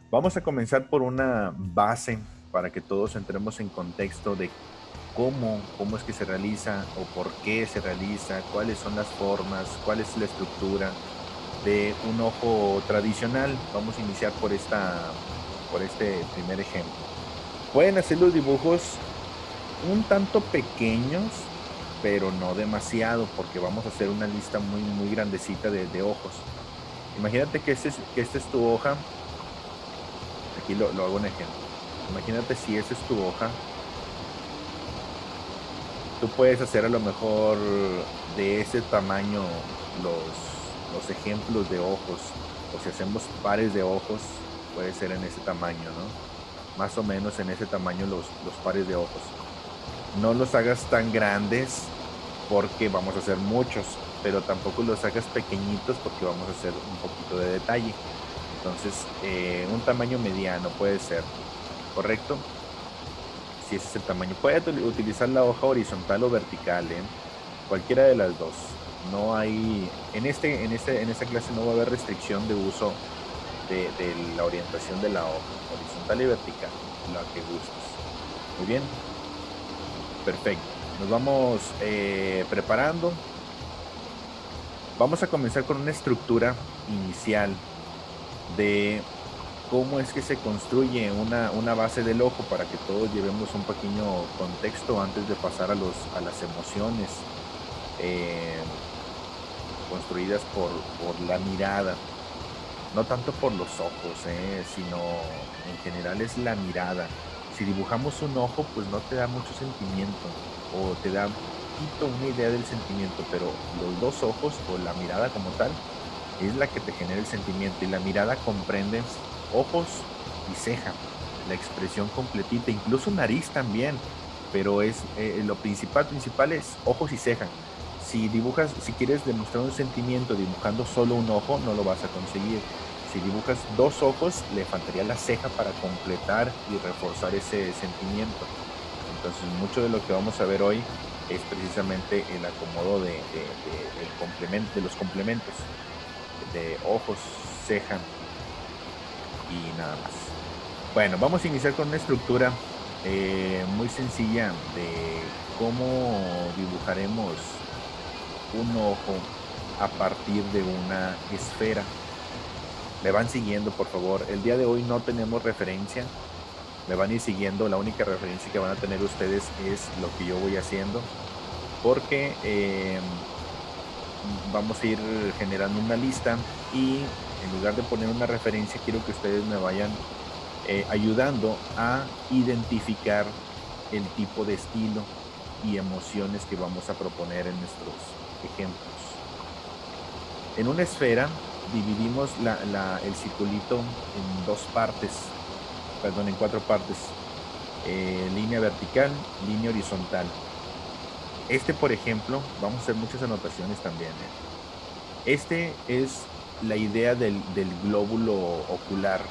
Vamos a comenzar por una base para que todos entremos en contexto de cómo es que se realiza o por qué se realiza, cuáles son las formas, cuál es la estructura de un ojo tradicional. Vamos a iniciar por este primer ejemplo. Pueden hacer los dibujos un tanto pequeños, pero no demasiado, porque vamos a hacer una lista muy grandecita de ojos. Imagínate que esta es tu hoja. Aquí lo hago un ejemplo. Imagínate si esa es tu hoja, tú puedes hacer a lo mejor de ese tamaño los ejemplos de ojos, o si hacemos pares de ojos, puede ser en ese tamaño, ¿no? Más o menos en ese tamaño los pares de ojos. No los hagas tan grandes porque vamos a hacer muchos, pero tampoco los hagas pequeñitos porque vamos a hacer un poquito de detalle. Entonces, un tamaño mediano puede ser, ¿correcto? Si ese es el tamaño. Puedes utilizar la hoja horizontal o vertical, ¿eh? Cualquiera de las dos. No hay, en esta clase no va a haber restricción de uso de la orientación de la hoja, horizontal y vertical, la que gustes. Muy bien, perfecto. Nos vamos preparando. Vamos a comenzar con una estructura inicial de cómo es que se construye una base del ojo para que todos llevemos un pequeño contexto antes de pasar a las emociones eh, construidas por la mirada. No tanto por los ojos, sino en general es la mirada. Si dibujamos un ojo, pues no te da mucho sentimiento o te da un poquito una idea del sentimiento, pero los dos ojos o la mirada como tal es la que te genera el sentimiento y la mirada comprende ojos y ceja, la expresión completita, incluso nariz también, pero es lo principal es ojos y ceja. Si dibujas, si quieres demostrar un sentimiento dibujando solo un ojo, no lo vas a conseguir. Si dibujas dos ojos, le faltaría la ceja para completar y reforzar ese sentimiento. Entonces, mucho de lo que vamos a ver hoy es precisamente el acomodo de los complementos de ojos, ceja y nada más. Bueno, vamos a iniciar con una estructura muy sencilla de cómo dibujaremos un ojo a partir de una esfera. Me van siguiendo, por favor. El día de hoy no tenemos referencia. Me van a ir siguiendo. La única referencia que van a tener ustedes es lo que yo voy haciendo. Porque vamos a ir generando una lista y en lugar de poner una referencia, quiero que ustedes me vayan ayudando a identificar el tipo de estilo y emociones que vamos a proponer en nuestros ejemplos. En una esfera dividimos el circulito en dos partes, perdón, en cuatro partes. Línea vertical, línea horizontal. Este, por ejemplo, vamos a hacer muchas anotaciones también. Este es la idea del glóbulo ocular.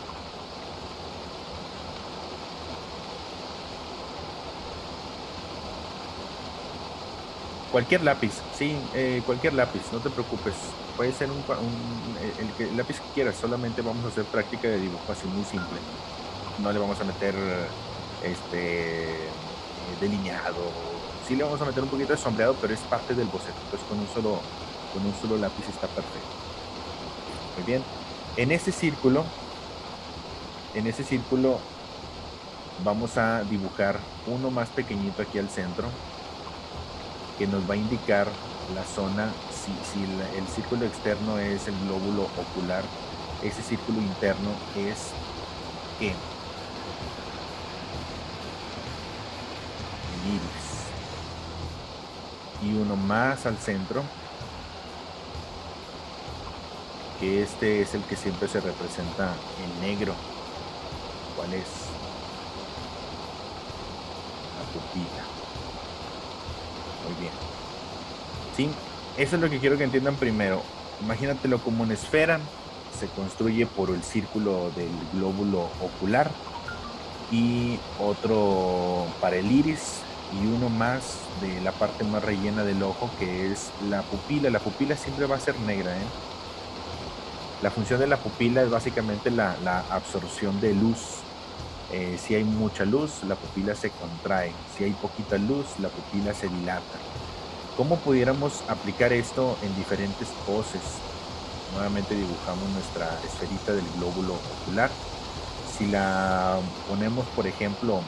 Cualquier lápiz, sí, cualquier lápiz, no te preocupes. Puede ser el lápiz que quieras, solamente vamos a hacer práctica de dibujo así muy simple. No le vamos a meter delineado. Sí le vamos a meter un poquito de sombreado, pero es parte del boceto. Entonces con un solo lápiz está perfecto. Muy bien. En ese círculo, en ese círculo vamos a dibujar uno más pequeñito aquí al centro que nos va a indicar la zona, si el círculo externo es el glóbulo ocular, ese círculo interno es ¿qué? El iris. Y uno más al centro, que este es el que siempre se representa en negro. ¿Cuál es? La pupila. Muy bien. ¿Sí? Eso es lo que quiero que entiendan primero. Imagínatelo como una esfera, se construye por el círculo del glóbulo ocular y otro para el iris y uno más de la parte más rellena del ojo que es la pupila. La pupila siempre va a ser negra, ¿eh? La función de la pupila es básicamente la absorción de luz. Si hay mucha luz, la pupila se contrae. Si hay poquita luz, la pupila se dilata. ¿Cómo pudiéramos aplicar esto en diferentes poses? Nuevamente dibujamos nuestra esferita del glóbulo ocular. Si la ponemos, por ejemplo,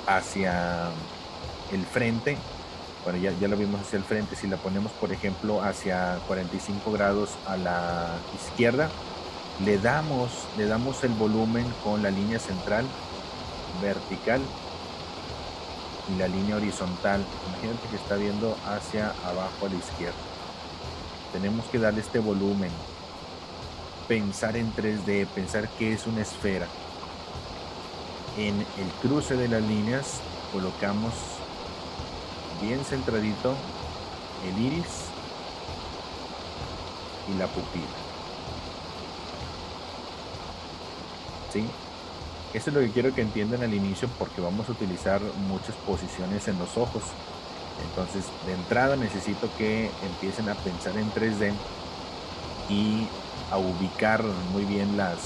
hacia el frente, bueno, ya lo vimos hacia el frente, si la ponemos, por ejemplo, hacia 45 grados a la izquierda, le damos el volumen con la línea central vertical y la línea horizontal. Imagínate que está viendo hacia abajo a la izquierda. Tenemos que darle este volumen, pensar en 3D, pensar que es una esfera. En el cruce de las líneas colocamos bien centradito el iris y la pupila. ¿Sí? Eso es lo que quiero que entiendan al inicio, porque vamos a utilizar muchas posiciones en los ojos. Entonces, de entrada necesito que empiecen a pensar en 3D y a ubicar muy bien las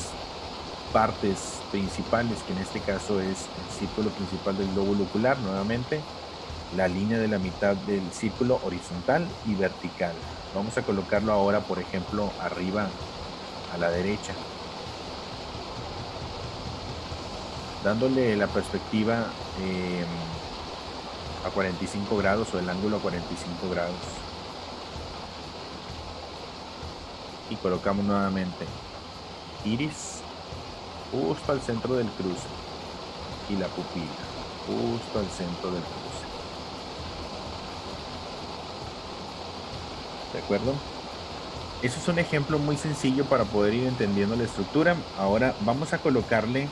partes principales, que en este caso es el círculo principal del glóbulo ocular, nuevamente, la línea de la mitad del círculo horizontal y vertical. Vamos a colocarlo ahora, por ejemplo, arriba a la derecha, dándole la perspectiva a 45 grados o el ángulo a 45 grados. Y colocamos nuevamente iris justo al centro del cruce y la pupila justo al centro del cruce. ¿De acuerdo? Eso es un ejemplo muy sencillo para poder ir entendiendo la estructura. Ahora vamos a colocarle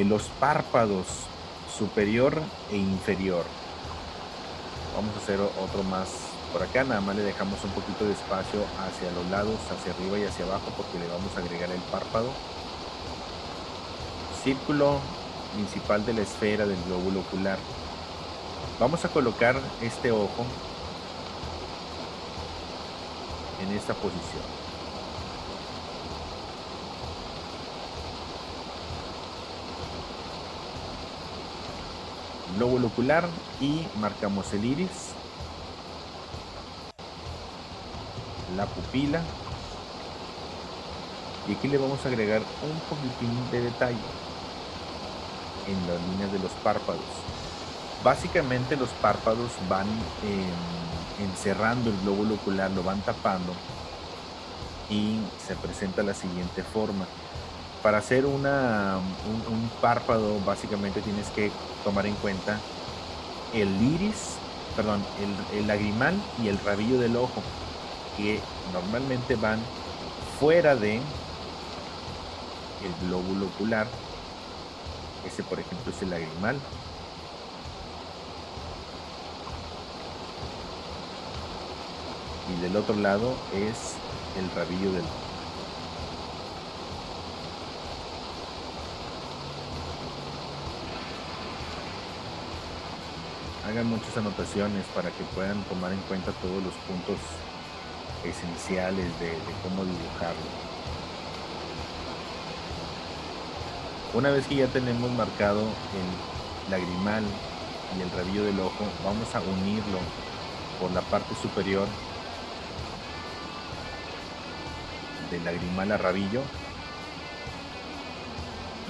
los párpados superior e inferior. Vamos a hacer otro más por acá, nada más le dejamos un poquito de espacio hacia los lados, hacia arriba y hacia abajo, porque le vamos a agregar el párpado. Círculo principal de la esfera del glóbulo ocular. Vamos a colocar este ojo en esta posición. Glóbulo ocular y marcamos el iris, la pupila, y aquí le vamos a agregar un poquitín de detalle en las líneas de los párpados. Básicamente los párpados van encerrando el glóbulo ocular, lo van tapando, y se presenta la siguiente forma. Para hacer un párpado, básicamente tienes que tomar en cuenta el iris, perdón, el lagrimal y el rabillo del ojo, que normalmente van fuera de el glóbulo ocular. Ese, por ejemplo, es el lagrimal. Y del otro lado es el rabillo del ojo. Hagan muchas anotaciones para que puedan tomar en cuenta todos los puntos esenciales de cómo dibujarlo. Una vez que ya tenemos marcado el lagrimal y el rabillo del ojo, vamos a unirlo por la parte superior del lagrimal a rabillo,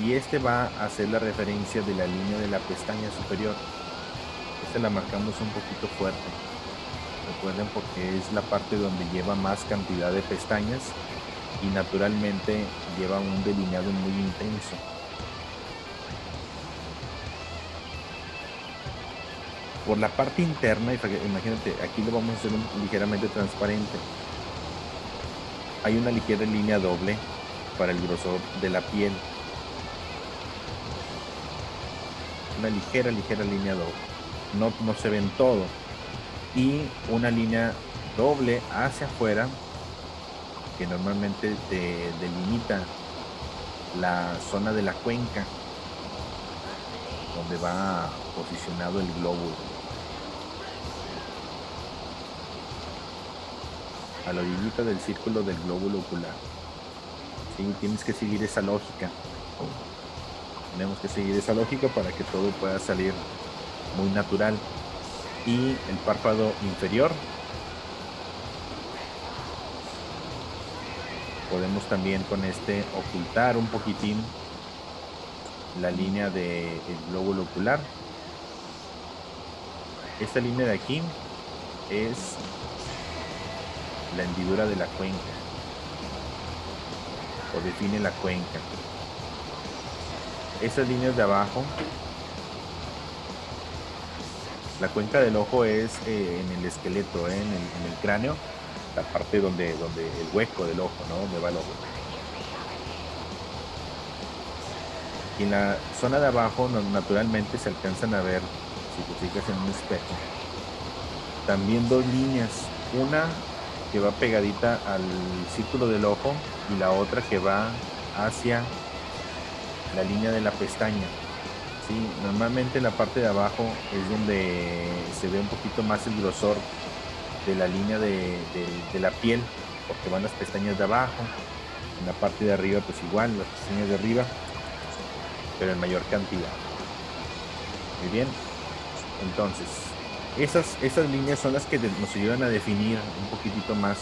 y este va a hacer la referencia de la línea de la pestaña superior. Esta la marcamos un poquito fuerte, recuerden, porque es la parte donde lleva más cantidad de pestañas y naturalmente lleva un delineado muy intenso. Por la parte interna, imagínate, aquí lo vamos a hacer ligeramente transparente. Hay una ligera línea doble para el grosor de la piel. Una ligera línea doble. No se ven todo. Y una línea doble hacia afuera que normalmente te delimita la zona de la cuenca donde va posicionado el glóbulo. a la orillita del círculo del glóbulo ocular. ¿Sí? Tienes que seguir esa lógica. Tenemos que seguir esa lógica para que todo pueda salir muy natural. Y el párpado inferior, podemos también con este ocultar un poquitín la línea del glóbulo ocular. Esta línea de aquí es la hendidura de la cuenca, o define la cuenca. Esas líneas de abajo, la cuenca del ojo es en el esqueleto, en el cráneo, la parte donde el hueco del ojo, ¿no? Donde va el ojo. Y en la zona de abajo naturalmente se alcanzan a ver, si te fijas en un espejo, también dos líneas, una que va pegadita al círculo del ojo y la otra que va hacia la línea de la pestaña. ¿Sí? Normalmente en la parte de abajo es donde se ve un poquito más el grosor de la línea de la piel, porque van las pestañas de abajo. En la parte de arriba pues igual, las pestañas de arriba, pero en mayor cantidad. Muy bien, entonces esas líneas son las que nos ayudan a definir un poquitito más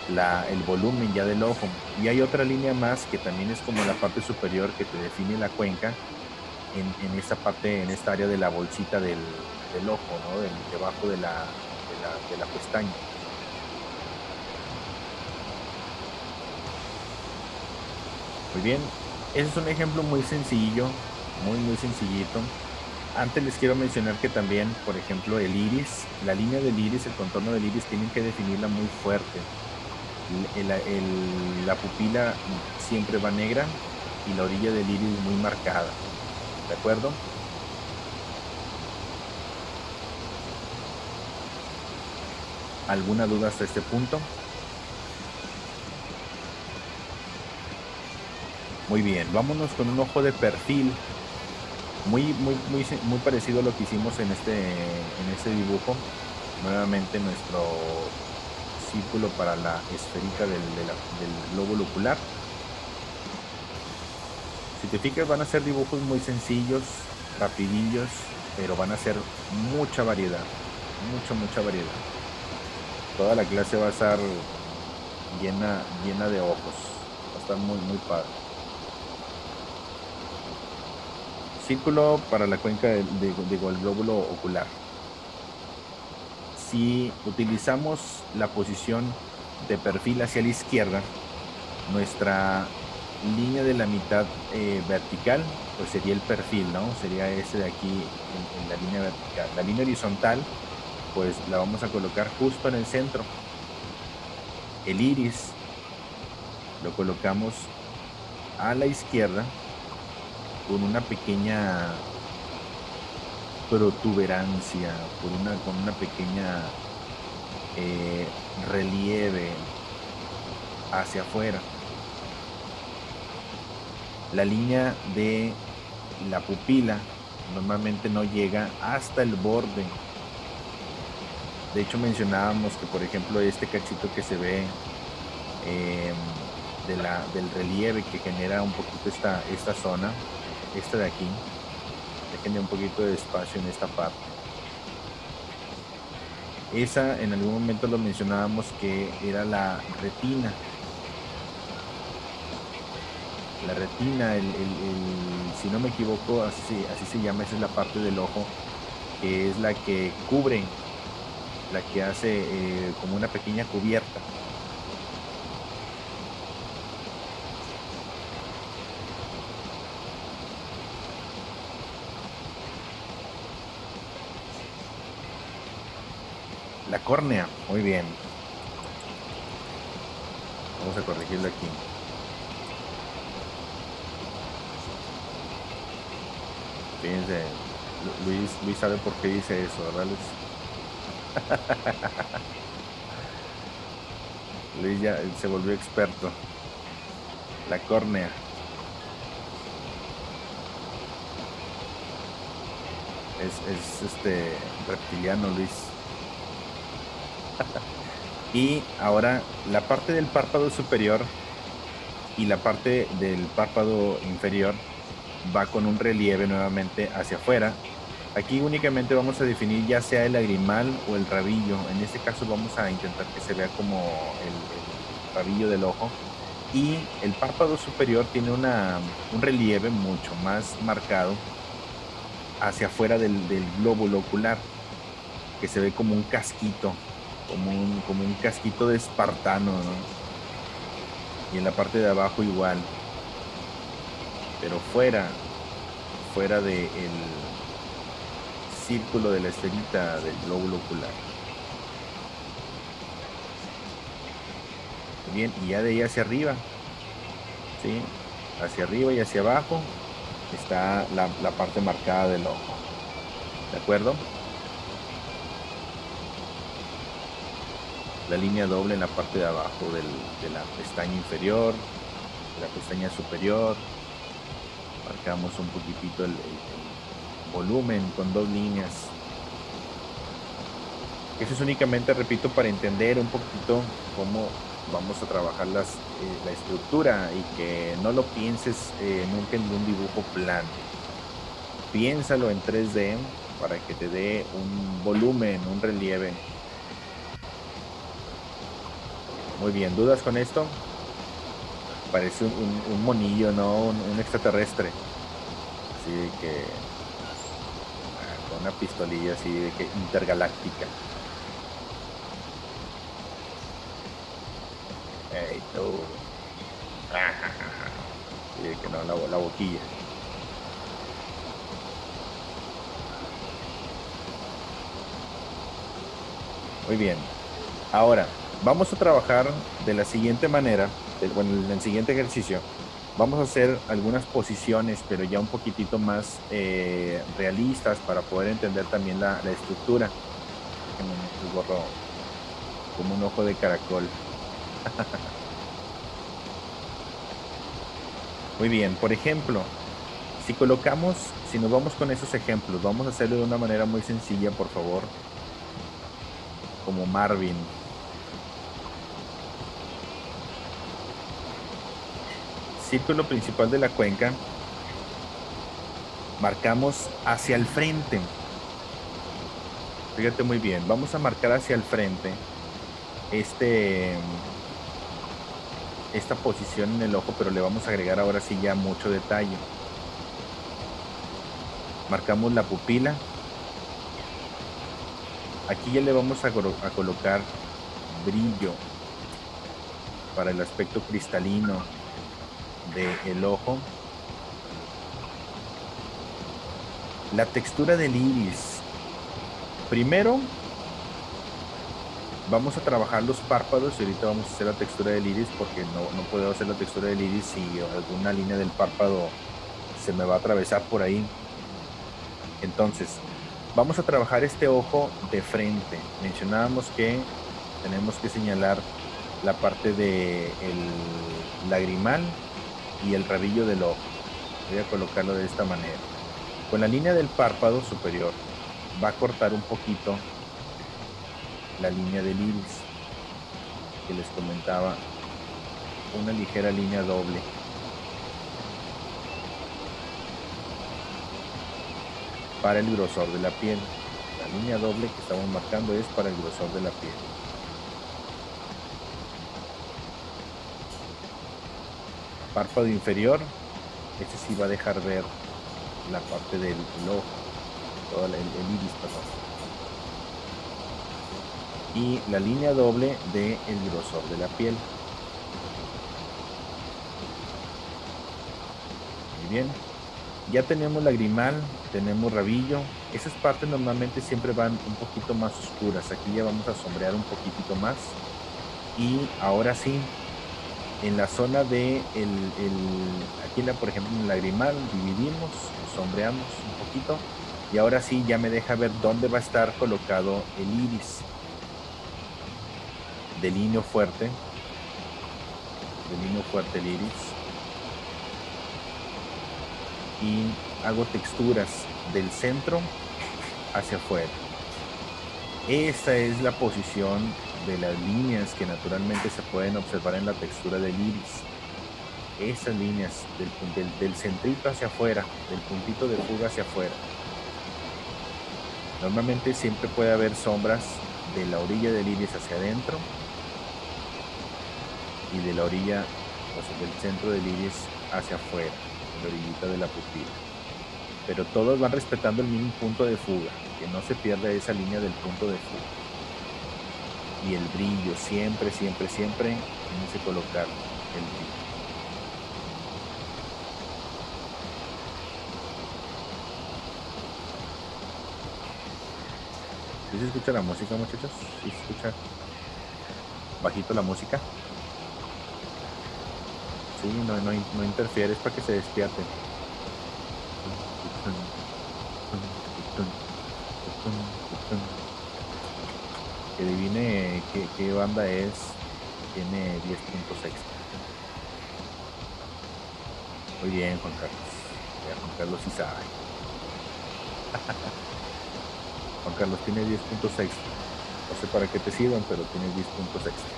el volumen ya del ojo. Y hay otra línea más que también es como la parte superior que te define la cuenca en esta parte, en esta área de la bolsita del ojo, ¿no? Debajo de la pestaña. Muy bien, ese es un ejemplo muy sencillo, muy sencillito. Antes les quiero mencionar que también, por ejemplo, el iris, la línea del iris, el contorno del iris, tienen que definirla muy fuerte. La pupila siempre va negra y la orilla del iris muy marcada. ¿De acuerdo? ¿Alguna duda hasta este punto? Muy bien, vámonos con un ojo de perfil muy parecido a lo que hicimos en este dibujo. Nuevamente nuestro círculo para la esférica del glóbulo ocular. Si te fijas, van a ser dibujos muy sencillos, rapidillos, pero van a ser mucha variedad, mucha variedad. Toda la clase va a estar llena de ojos, va a estar muy padre. Círculo para la cuenca del glóbulo ocular. Si utilizamos la posición de perfil hacia la izquierda, nuestra línea de la mitad vertical, pues sería el perfil, ¿no? Sería ese de aquí en la línea vertical. La línea horizontal, pues la vamos a colocar justo en el centro. El iris lo colocamos a la izquierda con una pequeña protuberancia, con una pequeña relieve hacia afuera. La línea de la pupila normalmente no llega hasta el borde. De hecho, mencionábamos que, por ejemplo, este cachito que se ve del relieve que genera un poquito esta zona, esta de aquí, que genera un poquito de espacio en esta parte. Esa en algún momento lo mencionábamos que era la retina. La retina, si no me equivoco, así se llama, esa es la parte del ojo que es la que cubre, la que hace como una pequeña cubierta. La córnea, muy bien. Vamos a corregirlo aquí. Fíjense, Luis sabe por qué dice eso, ¿verdad, Luis? Luis ya se volvió experto. La córnea. Es reptiliano, Luis. Y ahora la parte del párpado superior y la parte del párpado inferior va con un relieve nuevamente hacia afuera. Aquí únicamente vamos a definir ya sea el lagrimal o el rabillo. En este caso vamos a intentar que se vea como el rabillo del ojo. Y el párpado superior tiene un relieve mucho más marcado hacia afuera del glóbulo ocular, que se ve como un casquito, como un casquito de espartano, ¿no? Y en la parte de abajo igual, pero fuera del círculo de la esferita del glóbulo ocular. Bien, y ya de ahí hacia arriba, ¿sí? Hacia arriba y hacia abajo está la parte marcada del ojo. ¿De acuerdo? La línea doble en la parte de abajo de la pestaña inferior, de la pestaña superior. Marcamos un poquitito el volumen con 2 líneas. Eso es únicamente, repito, para entender un poquito cómo vamos a trabajar la estructura y que no lo pienses nunca en un dibujo plano. Piénsalo en 3D para que te dé un volumen, un relieve. Muy bien, ¿dudas con esto? Parece un monillo, ¿no? Un extraterrestre. Así de que con una pistolilla así de que intergaláctica. Hey, tú. Así de que no, la boquilla. Muy bien. Ahora, vamos a trabajar de la siguiente manera, bueno, en el siguiente ejercicio. Vamos a hacer algunas posiciones, pero ya un poquitito más realistas para poder entender también la estructura. El gorro como un ojo de caracol. Muy bien, por ejemplo, si nos vamos con esos ejemplos, vamos a hacerlo de una manera muy sencilla, por favor, como Marvin. Círculo principal de la cuenca, marcamos hacia el frente. Fíjate muy bien, vamos a marcar hacia el frente esta posición en el ojo, pero le vamos a agregar ahora sí ya mucho detalle. Marcamos la pupila. Aquí ya le vamos a colocar brillo para el aspecto cristalino del ojo. La textura del iris. Primero vamos a trabajar los párpados y ahorita vamos a hacer la textura del iris porque no puedo hacer la textura del iris si alguna línea del párpado se me va a atravesar por ahí. Entonces, vamos a trabajar este ojo de frente. Mencionábamos que tenemos que señalar la parte del lagrimal y el rabillo del ojo. Voy a colocarlo de esta manera. Con la línea del párpado superior va a cortar un poquito la línea del iris que les comentaba, una ligera línea doble. Para el grosor de la piel. La línea doble que estamos marcando es para el grosor de la piel. Párpado inferior, este sí va a dejar ver la parte del ojo, todo el iris, perdón. Y la línea doble del grosor de la piel. Muy bien. Ya tenemos lagrimal, tenemos rabillo. Esas partes normalmente siempre van un poquito más oscuras. Aquí ya vamos a sombrear un poquitito más. Y ahora sí, en la zona de aquí por ejemplo en el lagrimal dividimos, sombreamos un poquito. Y ahora sí ya me deja ver dónde va a estar colocado el iris. Delineo fuerte el iris. Y hago texturas del centro hacia afuera. Esta es la posición de las líneas que naturalmente se pueden observar en la textura del iris. Esas líneas del centrito hacia afuera, del puntito de fuga hacia afuera. Normalmente siempre puede haber sombras de la orilla del iris hacia adentro y de la orilla, o sea, del centro del iris hacia afuera, la orillita de la pupila. Pero todos van respetando el mismo punto de fuga, que no se pierda esa línea del punto de fuga. Y el brillo, siempre, siempre, siempre tiene que colocar el brillo. ¿Sí se escucha la música, muchachos? ¿Sí se escucha bajito la música? Sí, no interfiere, es para que se despierten. Que adivine qué banda es. Tiene 10 puntos extra. Muy bien, Juan Carlos. Ya, Juan Carlos sí sabe. Juan Carlos tiene 10 puntos extra. No sé para qué te sirvan, pero tienes 10 puntos extra.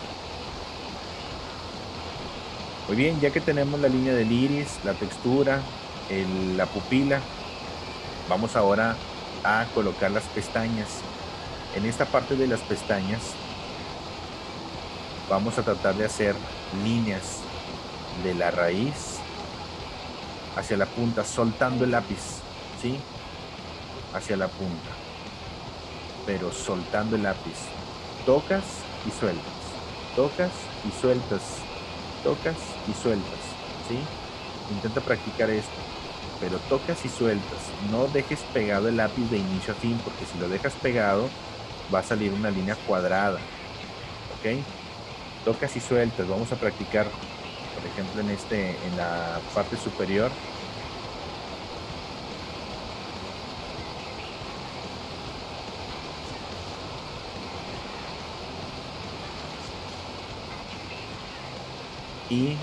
Muy bien, ya que tenemos la línea del iris, la textura, la pupila, vamos ahora a colocar las pestañas. En esta parte de las pestañas vamos a tratar de hacer líneas de la raíz hacia la punta, soltando el lápiz, ¿sí? Hacia la punta, pero soltando el lápiz. Tocas y sueltas, tocas y sueltas, tocas y sueltas, ¿sí? Intenta practicar esto, pero tocas y sueltas. No dejes pegado el lápiz de inicio a fin, porque si lo dejas pegado va a salir una línea cuadrada, ¿ok? Tocas y sueltas. Vamos a practicar, por ejemplo, en la parte superior. Y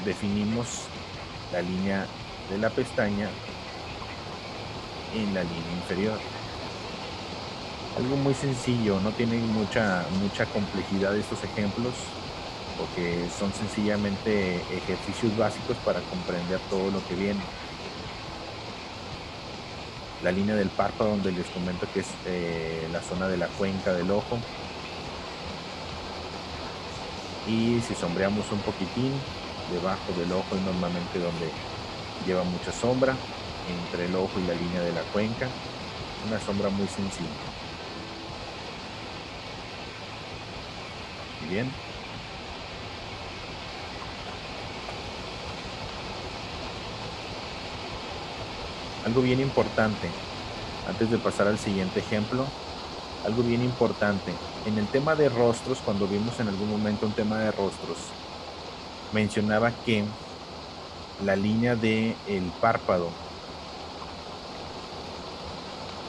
definimos la línea de la pestaña en la línea inferior. Algo muy sencillo, no tiene mucha complejidad estos ejemplos, porque son sencillamente ejercicios básicos para comprender todo lo que viene. La línea del párpado, donde les comento que es la zona de la cuenca del ojo. Y si sombreamos un poquitín debajo del ojo, es normalmente donde lleva mucha sombra, entre el ojo y la línea de la cuenca. Una sombra muy sencilla. Muy bien. Algo bien importante, antes de pasar al siguiente ejemplo, algo bien importante. En el tema de rostros, cuando vimos en algún momento un tema de rostros, mencionaba que la línea del párpado,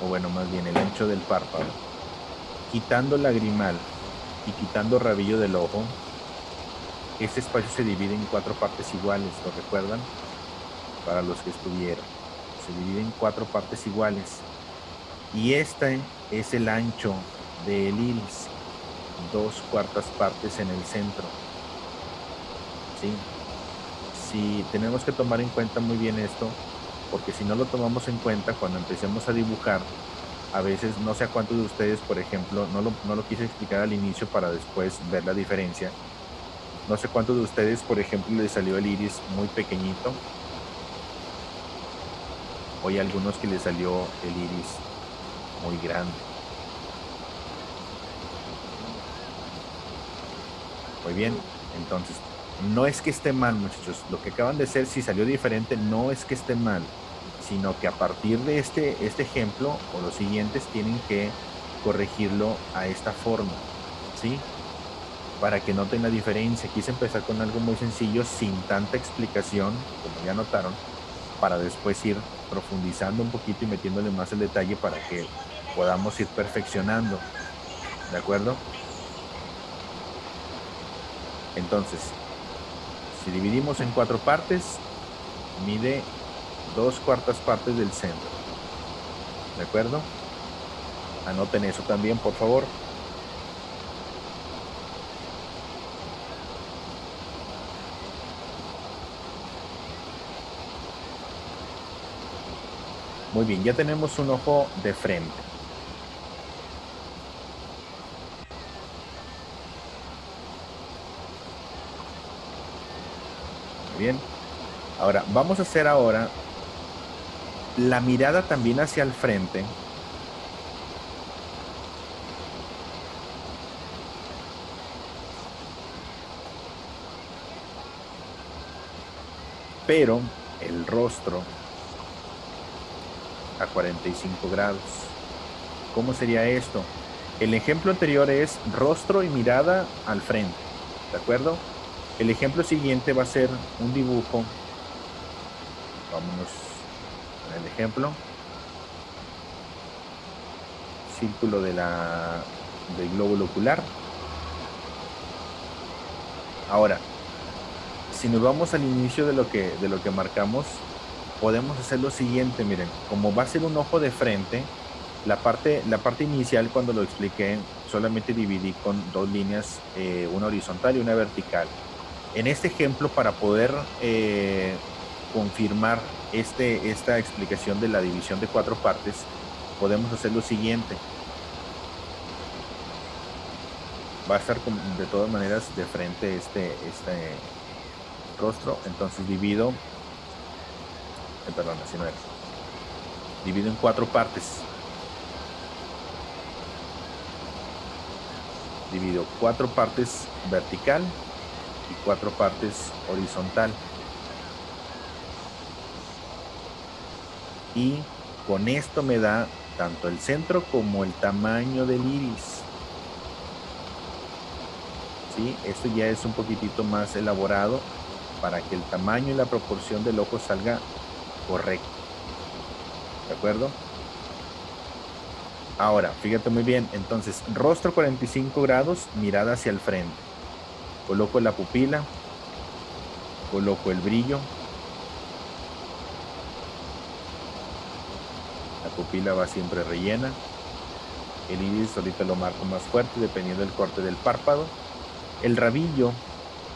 o bueno, más bien el ancho del párpado, quitando lagrimal y quitando rabillo del ojo, este espacio se divide en 4 partes iguales, ¿lo recuerdan? Para los que estuvieron, se divide en 4 partes iguales. Y este es el ancho del iris, 2/4 partes en el centro. ¿Sí? Sí, tenemos que tomar en cuenta muy bien esto, porque si no lo tomamos en cuenta, cuando empecemos a dibujar, a veces, no sé a cuántos de ustedes, por ejemplo, no lo quise explicar al inicio para después ver la diferencia. No sé cuántos de ustedes, por ejemplo, les salió el iris muy pequeñito, o hay algunos que les salió el iris muy grande. Muy bien, entonces, no es que esté mal, muchachos. Lo que acaban de hacer, si salió diferente, no es que esté mal, sino que a partir de este ejemplo o los siguientes tienen que corregirlo a esta forma, ¿sí? Para que noten la diferencia. Quise empezar con algo muy sencillo, sin tanta explicación, como ya notaron, para después ir profundizando un poquito y metiéndole más el detalle para que podamos ir perfeccionando, ¿de acuerdo? Entonces, si dividimos en 4 partes, mide 2/4 partes del centro, ¿de acuerdo? Anoten eso también, por favor. Muy bien, ya tenemos un ojo de frente. Muy bien. Ahora, vamos a hacer ahora la mirada también hacia el frente. Pero el rostro a 45 grados. ¿Cómo sería esto? El ejemplo anterior es rostro y mirada al frente, ¿de acuerdo? El ejemplo siguiente va a ser un dibujo. Vámonos con el ejemplo. Círculo del glóbulo ocular. Ahora, si nos vamos al inicio de lo que marcamos, podemos hacer lo siguiente, miren, como va a ser un ojo de frente, la parte inicial cuando lo expliqué, solamente dividí con dos líneas, una horizontal y una vertical. En este ejemplo, para poder confirmar esta explicación de la división de 4 partes, podemos hacer lo siguiente. Va a estar de todas maneras de frente este rostro, entonces divido, perdón, así no era. Divido en 4 partes. Divido 4 partes vertical y 4 partes horizontal. Y con esto me da tanto el centro como el tamaño del iris. ¿Sí? Esto ya es un poquitito más elaborado para que el tamaño y la proporción del ojo salga correcto. ¿De acuerdo? Ahora, fíjate muy bien. Entonces, rostro 45 grados, mirada hacia el frente. Coloco la pupila. Coloco el brillo. La pupila va siempre rellena. El iris ahorita lo marco más fuerte dependiendo del corte del párpado. El rabillo,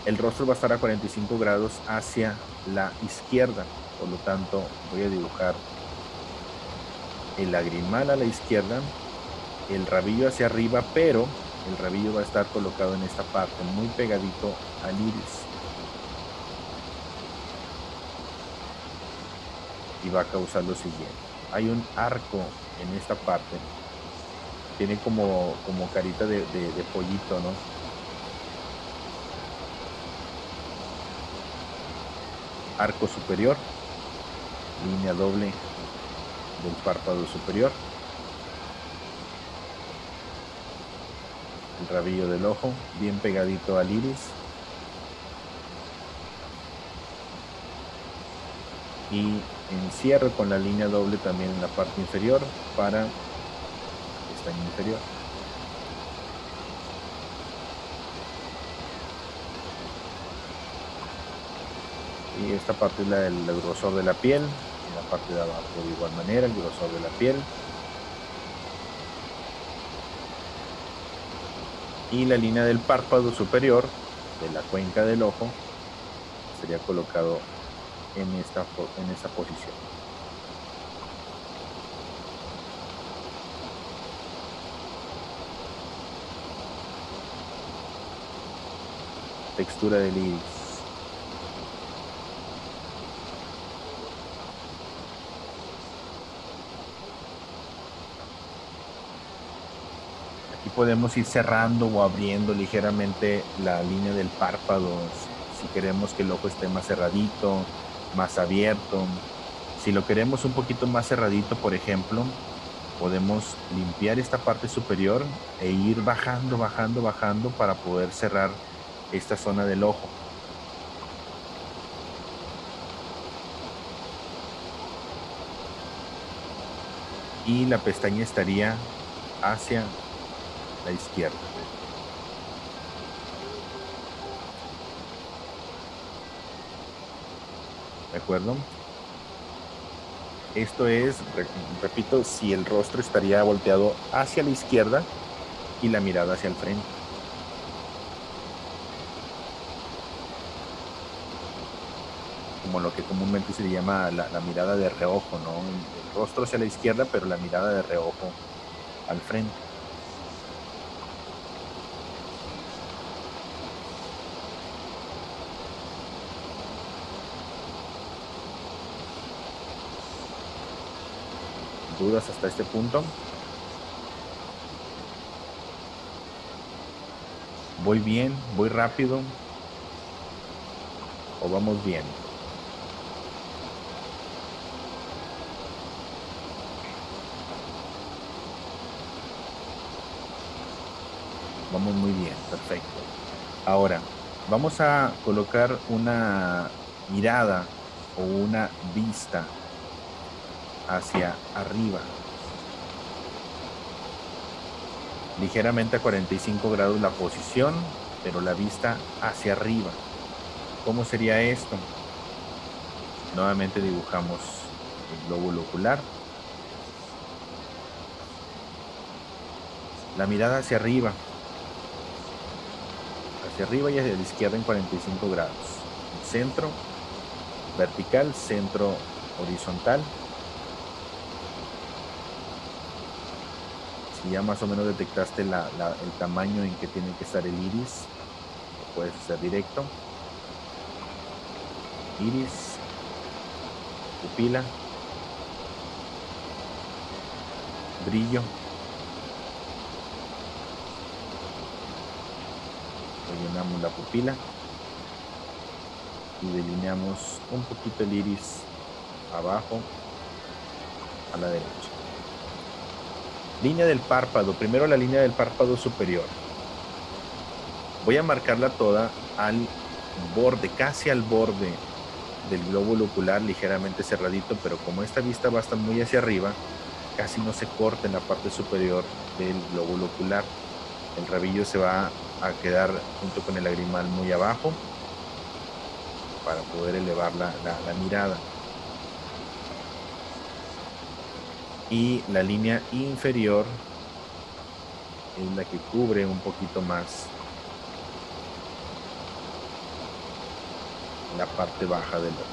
el rostro va a estar a 45 grados hacia la izquierda. Por lo tanto, voy a dibujar el lagrimal a la izquierda, el rabillo hacia arriba, pero el rabillo va a estar colocado en esta parte, muy pegadito al iris. Y va a causar lo siguiente. Hay un arco en esta parte. Tiene como carita de pollito, ¿no? Arco superior, línea doble del párpado superior, el rabillo del ojo bien pegadito al iris y encierro con la línea doble también en la parte inferior para pestaña inferior. Y esta parte es el grosor de la piel, en la parte de abajo de igual manera el grosor de la piel. Y la línea del párpado superior de la cuenca del ojo sería colocado en esta posición. Textura del iris. Aquí podemos ir cerrando o abriendo ligeramente la línea del párpado si queremos que el ojo esté más cerradito, más abierto. Si lo queremos un poquito más cerradito, por ejemplo, podemos limpiar esta parte superior e ir bajando para poder cerrar esta zona del ojo. Y la pestaña estaría hacia la izquierda. ¿De acuerdo? Esto es, repito, si el rostro estaría volteado hacia la izquierda y la mirada hacia el frente. como lo que comúnmente se le llama la mirada de reojo, ¿no? El rostro hacia la izquierda, pero la mirada de reojo al frente. ¿Dudas hasta este punto? ¿Voy bien? ¿Voy rápido? ¿O vamos bien? Vamos muy bien, perfecto. Ahora, vamos a colocar una mirada o una vista hacia arriba. Ligeramente a 45 grados la posición, pero la vista hacia arriba. ¿Cómo sería esto? Nuevamente dibujamos el glóbulo ocular. La mirada hacia arriba. Hacia arriba y hacia la izquierda en 45 grados. Centro vertical, centro horizontal. Si ya más o menos detectaste el tamaño en que tiene que estar el iris, lo puedes hacer directo. Iris, pupila, brillo. Rellenamos la pupila y delineamos un poquito el iris abajo a la derecha. Línea del párpado, primero la línea del párpado superior. Voy a marcarla toda al borde, casi al borde del glóbulo ocular, ligeramente cerradito, pero como esta vista va a estar muy hacia arriba, casi no se corta en la parte superior del glóbulo ocular. El rabillo se va a quedar junto con el lagrimal muy abajo para poder elevar la mirada. Y la línea inferior es la que cubre un poquito más la parte baja del ojo.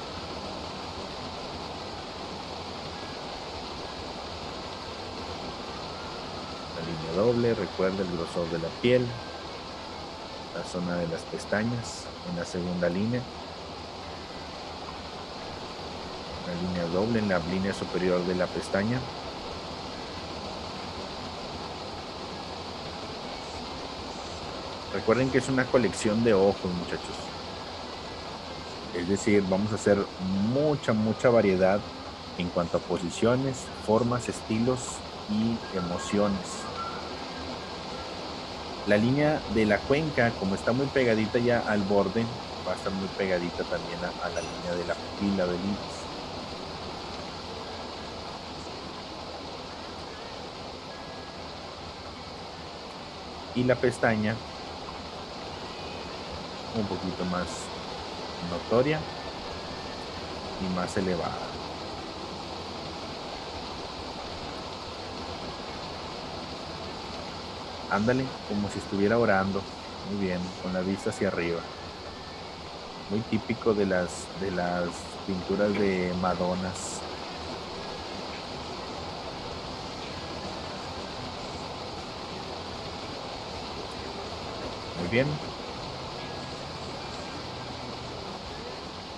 La línea doble, recuerda el grosor de la piel, la zona de las pestañas en la segunda línea. La línea doble en la línea superior de la pestaña. Recuerden que es una colección de ojos, muchachos. Es decir, vamos a hacer mucha variedad en cuanto a posiciones, formas, estilos y emociones. La línea de la cuenca, como está muy pegadita ya al borde, va a estar muy pegadita también a la línea de la pupila del iris. Y la pestaña un poquito más notoria y más elevada. Ándale, como si estuviera orando. Muy bien, con la vista hacia arriba. Muy típico de las pinturas de Madonas. Muy bien.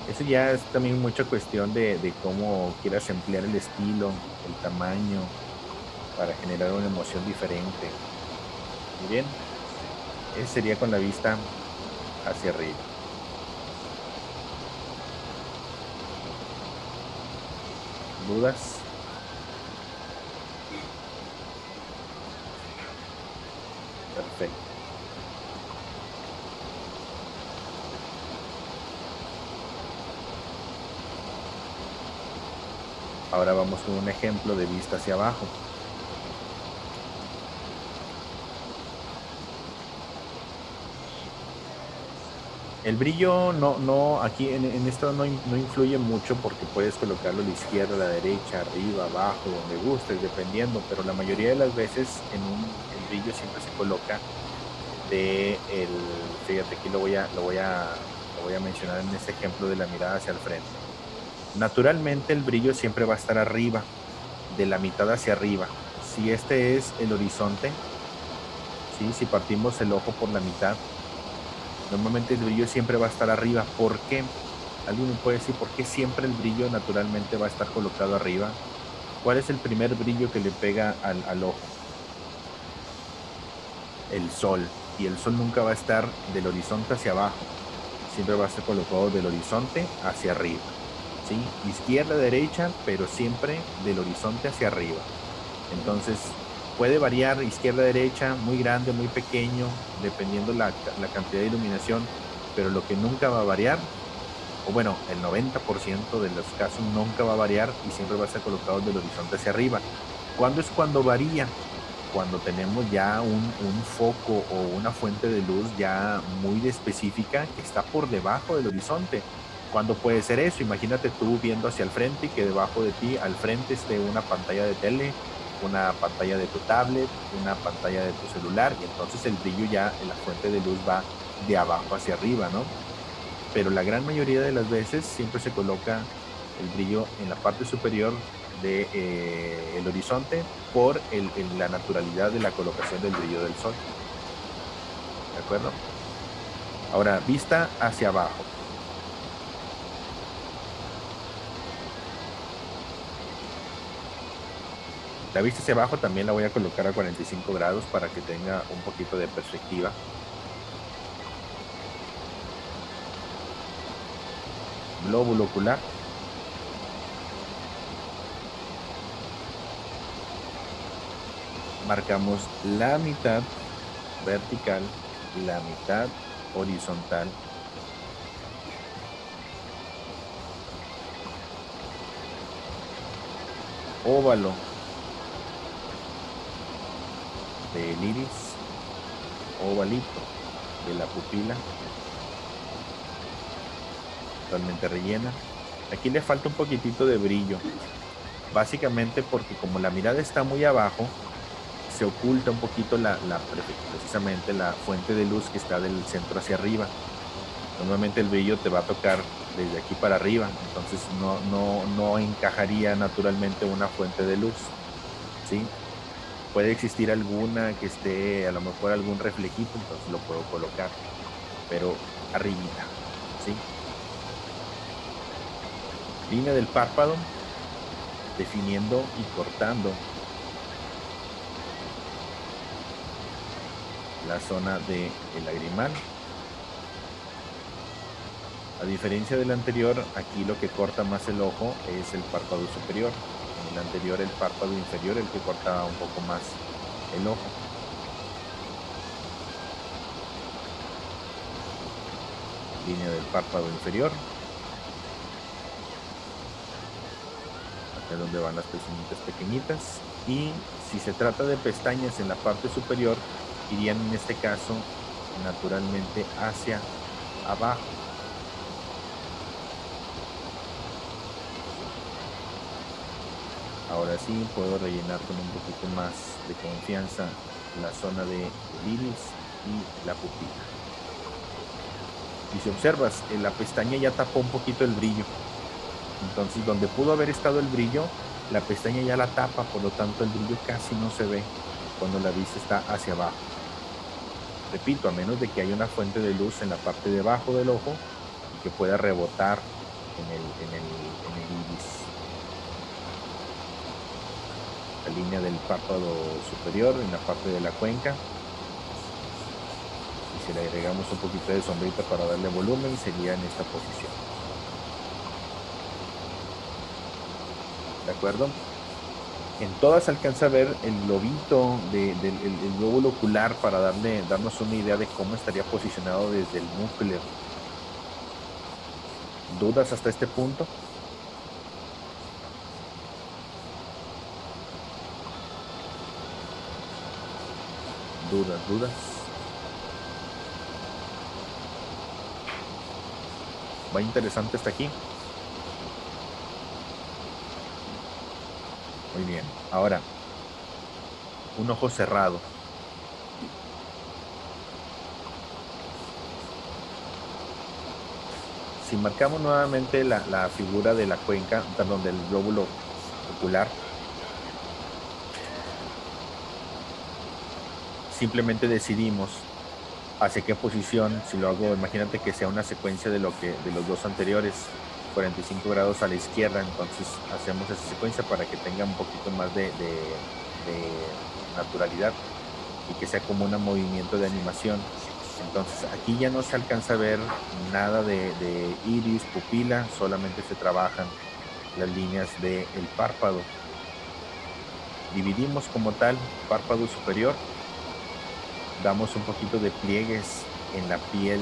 Eso ya es también mucha cuestión de cómo quieras emplear el estilo, el tamaño, para generar una emoción diferente. Muy bien. Ese sería con la vista hacia arriba. ¿Dudas? Perfecto. Ahora vamos con un ejemplo de vista hacia abajo. El brillo aquí en esto no influye mucho porque puedes colocarlo a la izquierda, a la derecha, arriba, abajo, donde gustes, dependiendo, pero la mayoría de las veces el brillo siempre se coloca fíjate, aquí lo voy a mencionar en este ejemplo de la mirada hacia el frente. Naturalmente el brillo siempre va a estar arriba, de la mitad hacia arriba. Si este es el horizonte, ¿sí? Si partimos el ojo por la mitad, normalmente el brillo siempre va a estar arriba. ¿Por qué? ¿Alguien me puede decir por qué siempre el brillo naturalmente va a estar colocado arriba? ¿Cuál es el primer brillo que le pega al ojo? El sol. Y el sol nunca va a estar del horizonte hacia abajo. Siempre va a estar colocado del horizonte hacia arriba. ¿Sí? Izquierda, derecha, pero siempre del horizonte hacia arriba. Entonces, puede variar izquierda, derecha, muy grande, muy pequeño, dependiendo la cantidad de iluminación, pero lo que nunca va a variar, o bueno, el 90% de los casos nunca va a variar y siempre va a estar colocado del horizonte hacia arriba. ¿Cuándo es cuando varía? Cuando tenemos ya un foco o una fuente de luz ya muy específica que está por debajo del horizonte. ¿Cuándo puede ser eso? Imagínate tú viendo hacia el frente y que debajo de ti, al frente, esté una pantalla de tele, una pantalla de tu tablet, una pantalla de tu celular, y entonces el brillo ya en la fuente de luz va de abajo hacia arriba, ¿no? Pero la gran mayoría de las veces siempre se coloca el brillo en la parte superior del el horizonte por la naturalidad de la colocación del brillo del sol. ¿De acuerdo? Ahora, vista hacia abajo. La vista hacia abajo también la voy a colocar a 45 grados para que tenga un poquito de perspectiva. Glóbulo ocular. Marcamos la mitad vertical, la mitad horizontal. Óvalo del iris, ovalito de la pupila, totalmente rellena. Aquí le falta un poquitito de brillo, básicamente porque como la mirada está muy abajo, se oculta un poquito precisamente la fuente de luz que está del centro hacia arriba. Normalmente el brillo te va a tocar desde aquí para arriba, entonces no encajaría naturalmente una fuente de luz, ¿sí? Puede existir alguna que esté, a lo mejor algún reflejito, entonces lo puedo colocar, pero arribita, ¿sí? Línea del párpado, definiendo y cortando la zona del lagrimal. A diferencia del anterior, aquí lo que corta más el ojo es el párpado superior. En el anterior, el párpado inferior, el que corta un poco más el ojo. Línea del párpado inferior. Acá es donde van las pestañitas pequeñitas. Y si se trata de pestañas en la parte superior, irían en este caso naturalmente hacia abajo. Ahora sí puedo rellenar con un poquito más de confianza la zona de iris y la pupila. Y si observas, la pestaña ya tapó un poquito el brillo. Entonces, donde pudo haber estado el brillo, la pestaña ya la tapa, por lo tanto el brillo casi no se ve cuando la vista está hacia abajo. Repito, a menos de que haya una fuente de luz en la parte de abajo del ojo y que pueda rebotar en el iris. La línea del párpado superior en la parte de la cuenca. Y si le agregamos un poquito de sombrita para darle volumen, sería en esta posición. ¿De acuerdo? En todas alcanza a ver el lobito del glóbulo ocular para darnos una idea de cómo estaría posicionado desde el núcleo. ¿Dudas hasta este punto? ¿Dudas? ¿Va interesante hasta aquí? Muy bien. Ahora, un ojo cerrado. si marcamos nuevamente la figura de la cuenca, perdón, del glóbulo ocular, simplemente decidimos hacia qué posición. Si lo hago, imagínate que sea una secuencia de los dos anteriores, 45 grados a la izquierda, entonces hacemos esa secuencia para que tenga un poquito más de naturalidad y que sea como un movimiento de animación. Entonces aquí ya no se alcanza a ver nada de iris, pupila, solamente se trabajan las líneas del párpado. Dividimos como tal párpado superior, damos un poquito de pliegues en la piel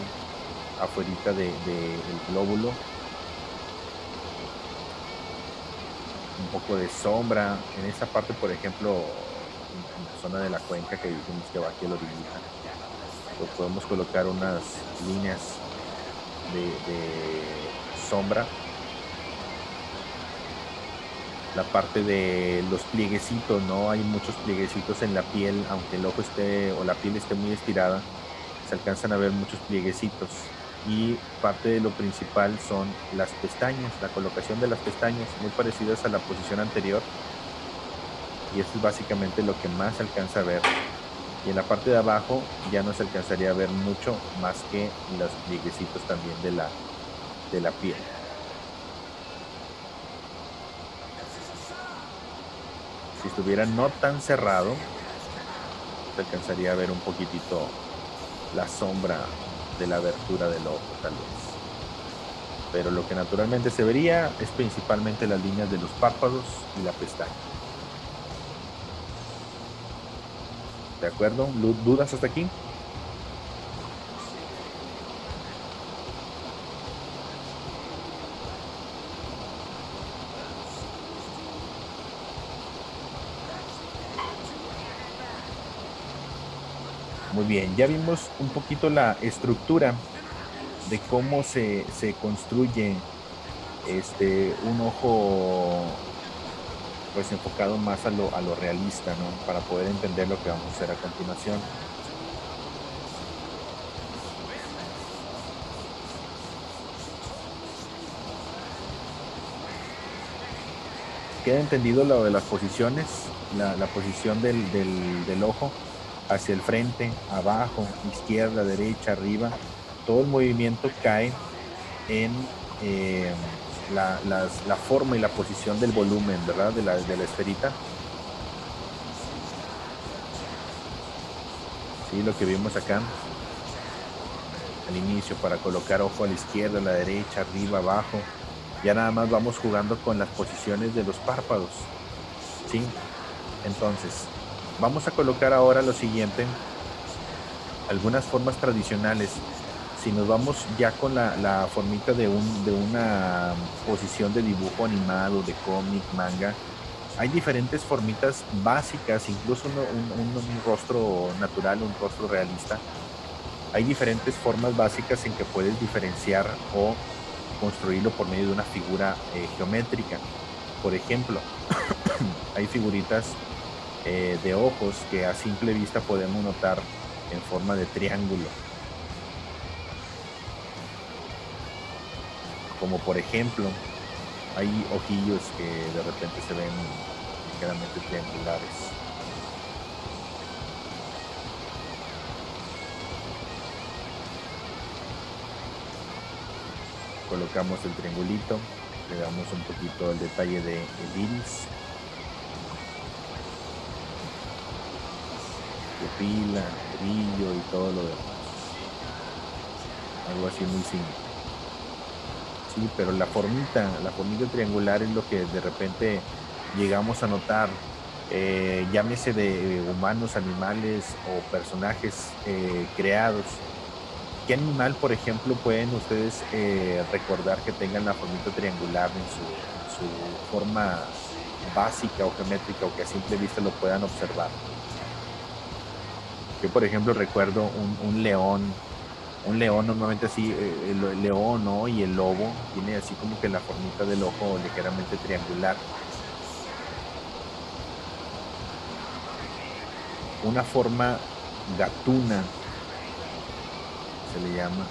afuerita del glóbulo, un poco de sombra en esa parte, por ejemplo, en la zona de la cuenca que dijimos que va aquí a la orillita, pues podemos colocar unas líneas de sombra. La parte de los plieguecitos, ¿no? Hay muchos plieguecitos en la piel, aunque el ojo esté o la piel esté muy estirada, se alcanzan a ver muchos plieguecitos. Y parte de lo principal son las pestañas, la colocación de las pestañas, muy parecidas a la posición anterior. Y esto es básicamente lo que más se alcanza a ver. Y en la parte de abajo ya no se alcanzaría a ver mucho más que los plieguecitos también de la piel. Si estuviera no tan cerrado, se alcanzaría a ver un poquitito la sombra de la abertura del ojo, tal vez. Pero lo que naturalmente se vería es principalmente las líneas de los párpados y la pestaña. ¿De acuerdo? ¿Dudas hasta aquí? Muy bien, ya vimos un poquito la estructura de cómo se construye un ojo, pues enfocado más a lo realista, ¿no? Para poder entender lo que vamos a hacer a continuación. Queda entendido lo de las posiciones, la posición del ojo hacia el frente, abajo, izquierda, derecha, arriba. Todo el movimiento cae en la forma y la posición del volumen, ¿verdad? De la esferita. Sí, lo que vimos acá al inicio, para colocar ojo a la izquierda, a la derecha, arriba, abajo. Ya nada más vamos jugando con las posiciones de los párpados. ¿Sí? Entonces, vamos a colocar ahora lo siguiente, algunas formas tradicionales. Si nos vamos ya con la formita de una posición de dibujo animado, de cómic, manga, hay diferentes formitas básicas, incluso un rostro natural, un rostro realista. Hay diferentes formas básicas en que puedes diferenciar o construirlo por medio de una figura geométrica. Por ejemplo, hay figuritas de ojos que a simple vista podemos notar en forma de triángulo. Como por ejemplo, hay ojillos que de repente se ven ligeramente triangulares. Colocamos el triangulito, le damos un poquito el detalle de iris, pupila, brillo y todo lo demás. Algo así muy simple. Sí, pero la formita triangular es lo que de repente llegamos a notar, llámese de humanos, animales o personajes creados. ¿Qué animal, por ejemplo, pueden ustedes recordar que tengan la formita triangular en su forma básica o geométrica, o que a simple vista lo puedan observar? Yo, por ejemplo, recuerdo un león. Un león normalmente así, el león, ¿no? Y el lobo tiene así como que la formita del ojo ligeramente triangular. Una forma gatuna se le llama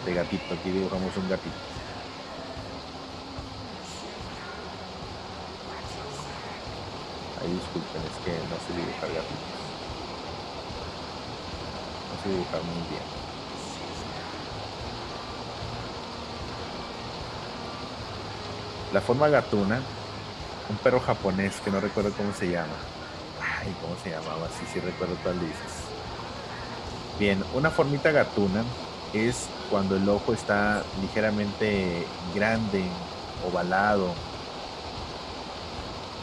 de gatito. Aquí dibujamos un gatito. Ahí disculpen, es que no sé dibujar gatitos. No sé dibujar muy bien. La forma gatuna, un perro japonés que no recuerdo cómo se llama. Ay, ¿cómo se llamaba? Sí recuerdo cuál dices. Bien, una formita gatuna es cuando el ojo está ligeramente grande, ovalado,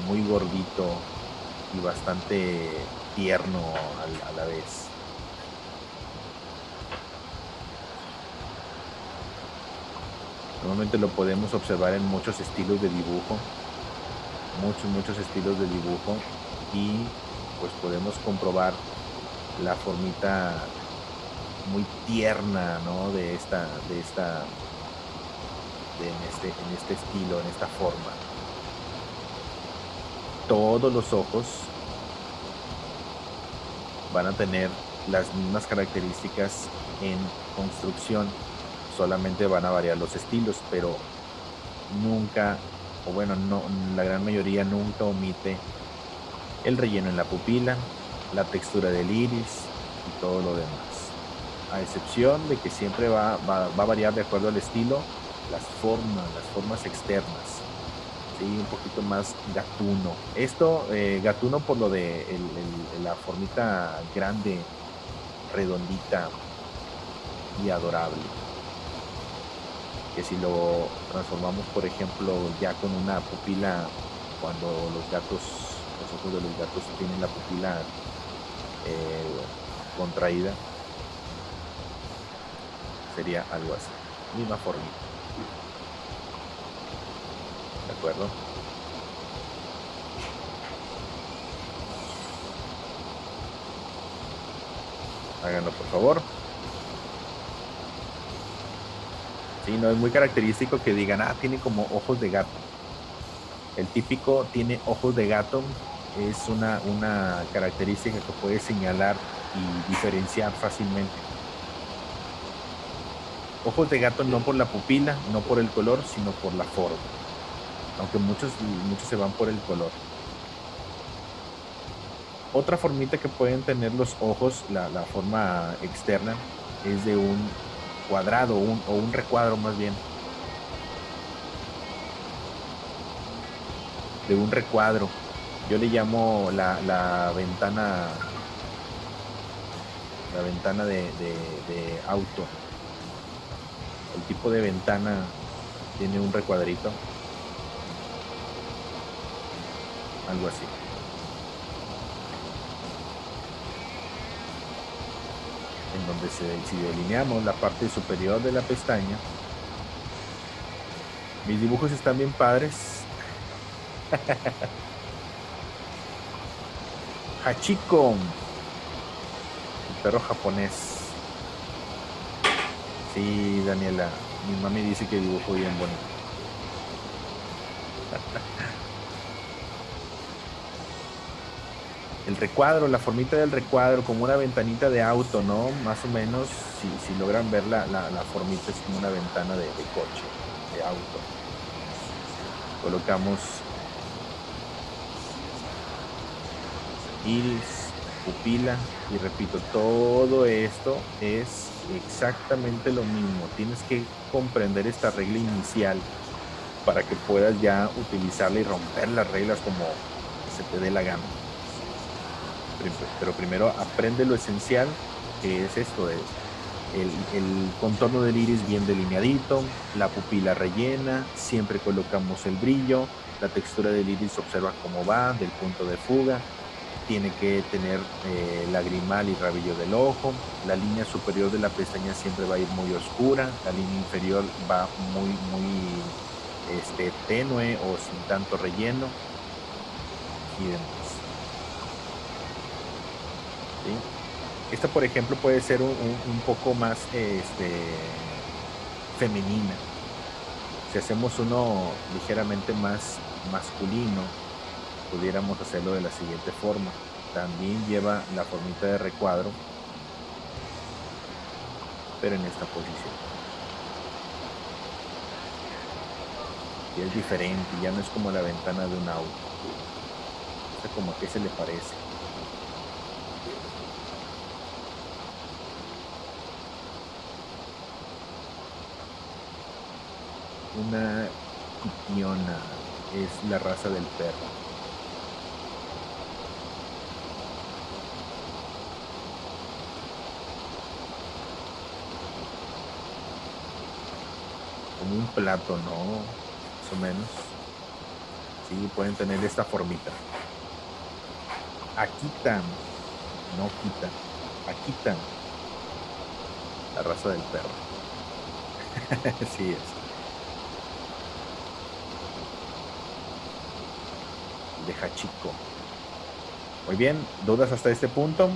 muy gordito y bastante tierno a la vez. Normalmente lo podemos observar en muchos estilos de dibujo, muchos estilos de dibujo, y pues podemos comprobar la formita muy tierna, ¿no? En este estilo, en esta forma. Todos los ojos van a tener las mismas características en construcción, solamente van a variar los estilos, pero nunca, o bueno, no, la gran mayoría nunca omite el relleno en la pupila, la textura del iris y todo lo demás. A excepción de que siempre va a variar de acuerdo al estilo, las formas externas. Sí, un poquito más gatuno. Esto, gatuno por lo de la formita grande, redondita y adorable. Que si lo transformamos, por ejemplo, ya con una pupila, cuando los ojos de los gatos tienen la pupila contraída, sería algo así, misma formita. ¿De acuerdo? Háganlo, por favor. Sí, no es muy característico que digan, tiene como ojos de gato. El típico tiene ojos de gato es una característica que puede señalar y diferenciar fácilmente. Ojos de gato no por la pupila, no por el color, sino por la forma. Aunque muchos se van por el color. Otra formita que pueden tener los ojos, la forma externa, es de un cuadrado o un recuadro más bien. De un recuadro. Yo le llamo la ventana de auto. El tipo de ventana tiene un recuadrito. Algo así. En donde si delineamos la parte superior de la pestaña, mis dibujos están bien padres. Hachiko, el perro japonés. Sí, Daniela, mi mami dice que dibujo bien bonito. El recuadro, la formita del recuadro, como una ventanita de auto, ¿no? Más o menos, si logran ver la formita, es como una ventana de coche, de auto. Colocamos iris, pupila, y repito, todo esto es exactamente lo mismo. Tienes que comprender esta regla inicial para que puedas ya utilizarla y romper las reglas como se te dé la gana. Pero primero aprende lo esencial, que es esto, el contorno del iris bien delineadito, la pupila rellena, siempre colocamos el brillo, la textura del iris observa cómo va, del punto de fuga, tiene que tener lagrimal y rabillo del ojo, la línea superior de la pestaña siempre va a ir muy oscura, la línea inferior va muy tenue o sin tanto relleno y demás. ¿Sí? Esta, por ejemplo, puede ser un poco más femenina. Si hacemos uno ligeramente más masculino, pudiéramos hacerlo de la siguiente forma. También lleva la formita de recuadro, pero en esta posición. Ya es diferente, ya no es como la ventana de un auto. O sea, como que se le parece. Una Kikiona es la raza del perro. Como un plátano, más o menos. Sí, pueden tener esta formita. Akita, no Kita, Akita, la raza del perro. Sí es. De Hachiko. Muy bien, ¿dudas hasta este punto?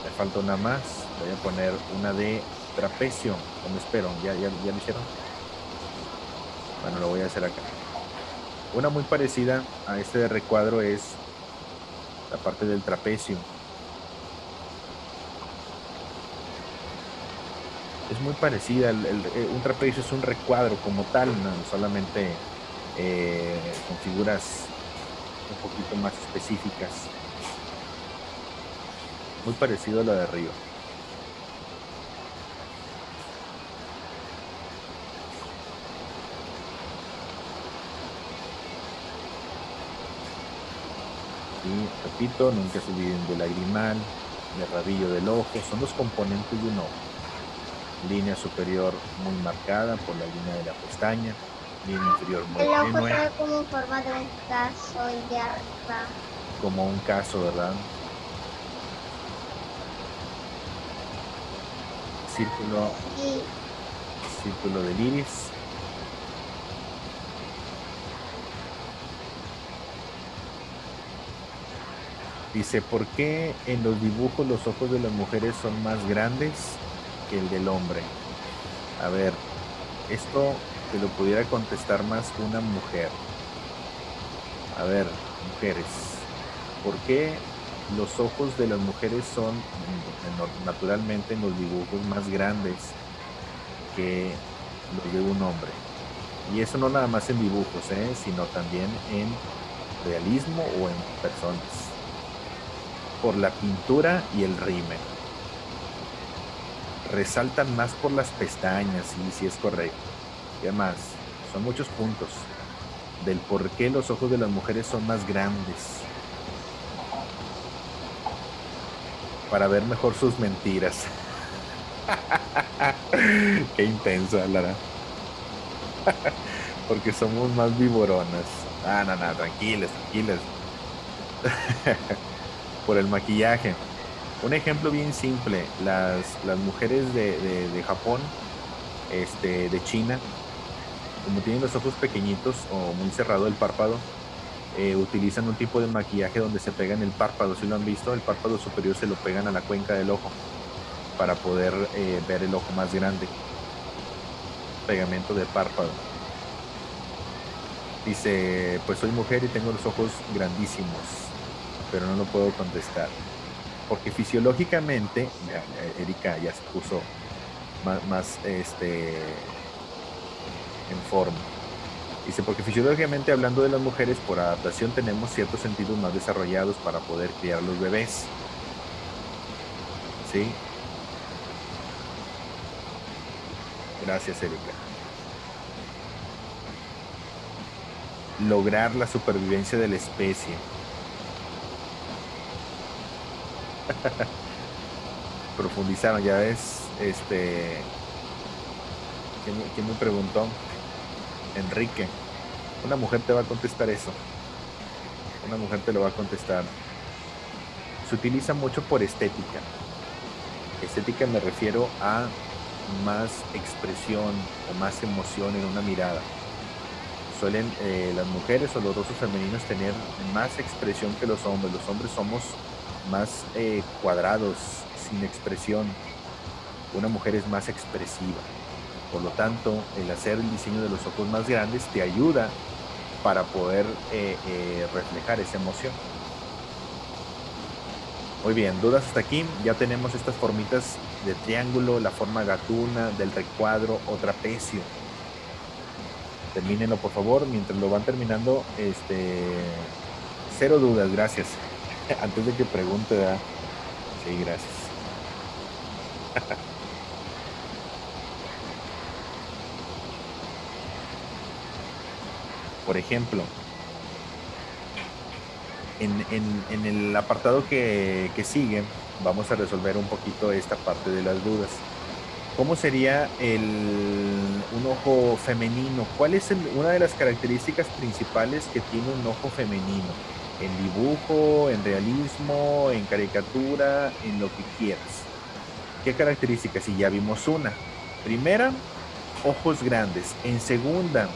Me falta una más. Voy a poner una de trapecio. O me espero, ¿ya lo hicieron? Bueno, lo voy a hacer acá. Una muy parecida a este de recuadro es la parte del trapecio. Es muy parecida. Un trapecio es un recuadro como tal, no solamente con figuras un poquito más específicas. Muy parecido a lo de arriba. Y repito, nunca se olviden del lagrimal, del rabillo del ojo. Son los componentes de un ojo. Línea superior muy marcada por la línea de la pestaña. Línea inferior muy El ojo tenue. trae como forma de un caso y de arriba. Como un caso, ¿verdad? Círculo, Sí. círculo del iris. Dice, ¿por qué en los dibujos los ojos de las mujeres son más grandes que el del hombre? A ver, esto te lo pudiera contestar más una mujer. A ver, mujeres, ¿por qué los ojos de las mujeres son naturalmente en los dibujos más grandes que los de un hombre? Y eso no nada más en dibujos, sino también en realismo o en personas. Por la pintura y el rímel. Resaltan más por las pestañas, sí es correcto. Y además, son muchos puntos del por qué los ojos de las mujeres son más grandes. Para ver mejor sus mentiras. Qué intensa, Lara. Porque somos más vivoronas. No, tranquilas. Por el maquillaje. Un ejemplo bien simple, las mujeres de Japón, de China, como tienen los ojos pequeñitos o muy cerrado el párpado, utilizan un tipo de maquillaje donde se pegan el párpado. Si lo han visto, el párpado superior se lo pegan a la cuenca del ojo para poder ver el ojo más grande. Pegamento de párpado. Dice, pues soy mujer y tengo los ojos grandísimos, pero no lo puedo contestar. Porque fisiológicamente, Erika ya se puso más en forma. Dice, porque fisiológicamente hablando de las mujeres, por adaptación tenemos ciertos sentidos más desarrollados para poder criar los bebés. ¿Sí? Gracias, Erika. Lograr la supervivencia de la especie. Profundizaron, ya ves, ¿quién me preguntó? Enrique. Una mujer te va a contestar eso. Una mujer te lo va a contestar. Se utiliza mucho por estética. Estética me refiero a más expresión o más emoción en una mirada. Suelen las mujeres o los rostros femeninos tener más expresión que los hombres. Los hombres somos más cuadrados, sin expresión. Una mujer es más expresiva. Por lo tanto, el hacer el diseño de los ojos más grandes te ayuda para poder reflejar esa emoción. Muy bien, dudas hasta aquí. Ya tenemos estas formitas de triángulo, la forma gatuna, del recuadro o trapecio. Termínenlo, por favor. Mientras lo van terminando, cero dudas, gracias. Antes de que pregunte, ¿verdad? Sí, gracias. Por ejemplo, en el apartado que sigue, vamos a resolver un poquito esta parte de las dudas. ¿Cómo sería un ojo femenino? ¿Cuál es una de las características principales que tiene un ojo femenino? En dibujo, en realismo, en caricatura, en lo que quieras. ¿Qué características? Y ya vimos una. Primera, ojos grandes. En segunda,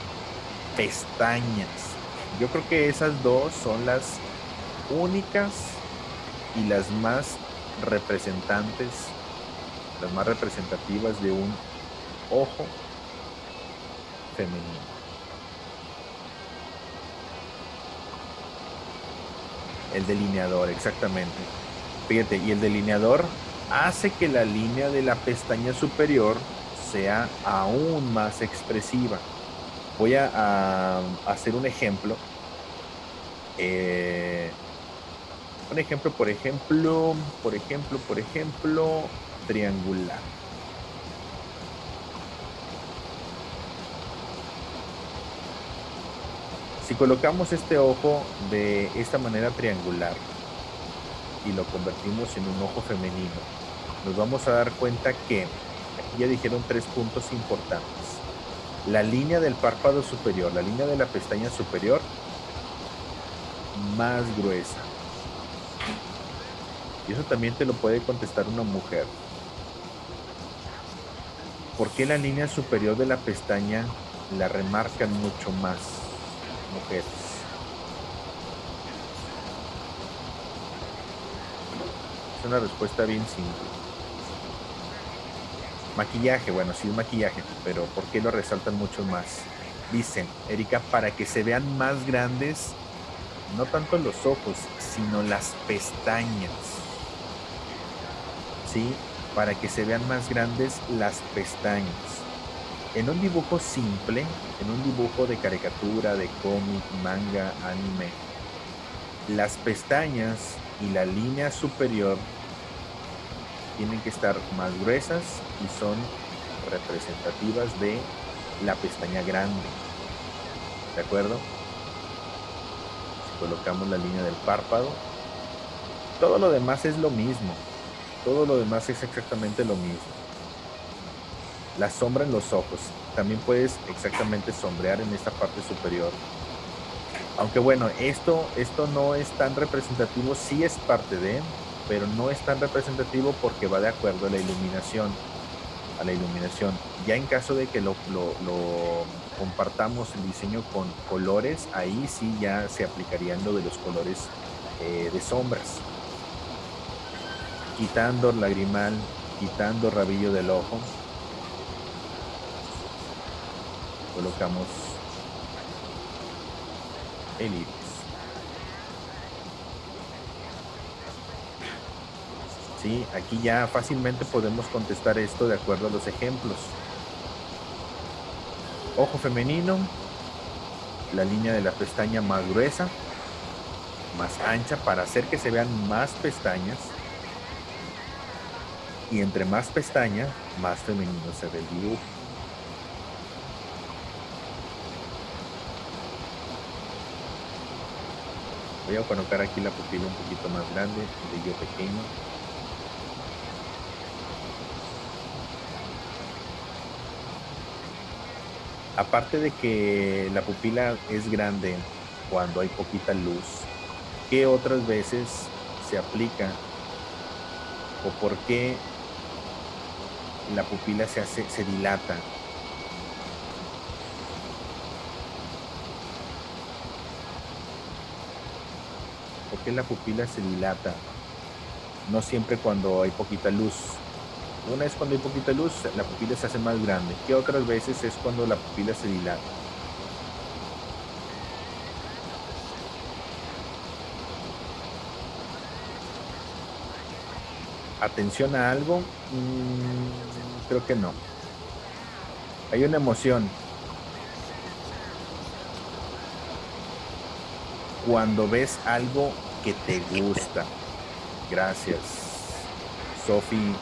pestañas. Yo creo que esas dos son las únicas y las más representantes, las más representativas de un ojo femenino. El delineador, exactamente. Fíjate, y el delineador hace que la línea de la pestaña superior sea aún más expresiva. Voy a hacer un ejemplo. Por ejemplo, triangular. Si colocamos este ojo de esta manera triangular y lo convertimos en un ojo femenino, nos vamos a dar cuenta que aquí ya dijeron 3 puntos importantes. La línea del párpado superior, la línea de la pestaña superior, más gruesa. Y eso también te lo puede contestar una mujer. ¿Por qué la línea superior de la pestaña la remarcan mucho más mujeres? Es una respuesta bien simple. Maquillaje, bueno, sí es maquillaje, pero ¿por qué lo resaltan mucho más? Dicen, Erika, para que se vean más grandes, no tanto los ojos, sino las pestañas. ¿Sí? Para que se vean más grandes las pestañas. En un dibujo simple, en un dibujo de caricatura, de cómic, manga, anime, las pestañas y la línea superior tienen que estar más gruesas y son representativas de la pestaña grande. ¿De acuerdo? Si colocamos la línea del párpado, todo lo demás es lo mismo. Todo lo demás es exactamente lo mismo. La sombra en los ojos. También puedes exactamente sombrear en esta parte superior. Aunque bueno, esto no es tan representativo, sí es parte de, pero no es tan representativo porque va de acuerdo a la iluminación. Ya en caso de que lo compartamos el diseño con colores, ahí sí ya se aplicarían lo de los colores de sombras. Quitando lagrimal, quitando rabillo del ojo, colocamos el iris. ¿Sí? Aquí ya fácilmente podemos contestar esto de acuerdo a los ejemplos. Ojo femenino, la línea de la pestaña más gruesa, más ancha para hacer que se vean más pestañas. Y entre más pestaña, más femenino se ve el dibujo. Voy a colocar aquí la pupila un poquito más grande, el brillo pequeño. Aparte de que la pupila es grande cuando hay poquita luz, ¿qué otras veces se aplica o por qué la pupila se dilata? ¿Por qué la pupila se dilata? No siempre cuando hay poquita luz. Una es cuando hay poquita luz, la pupila se hace más grande. ¿Qué otras veces es cuando la pupila se dilata? atención a algo, creo que no. Hay una emoción. Cuando ves algo que te gusta. Gracias, Sofi y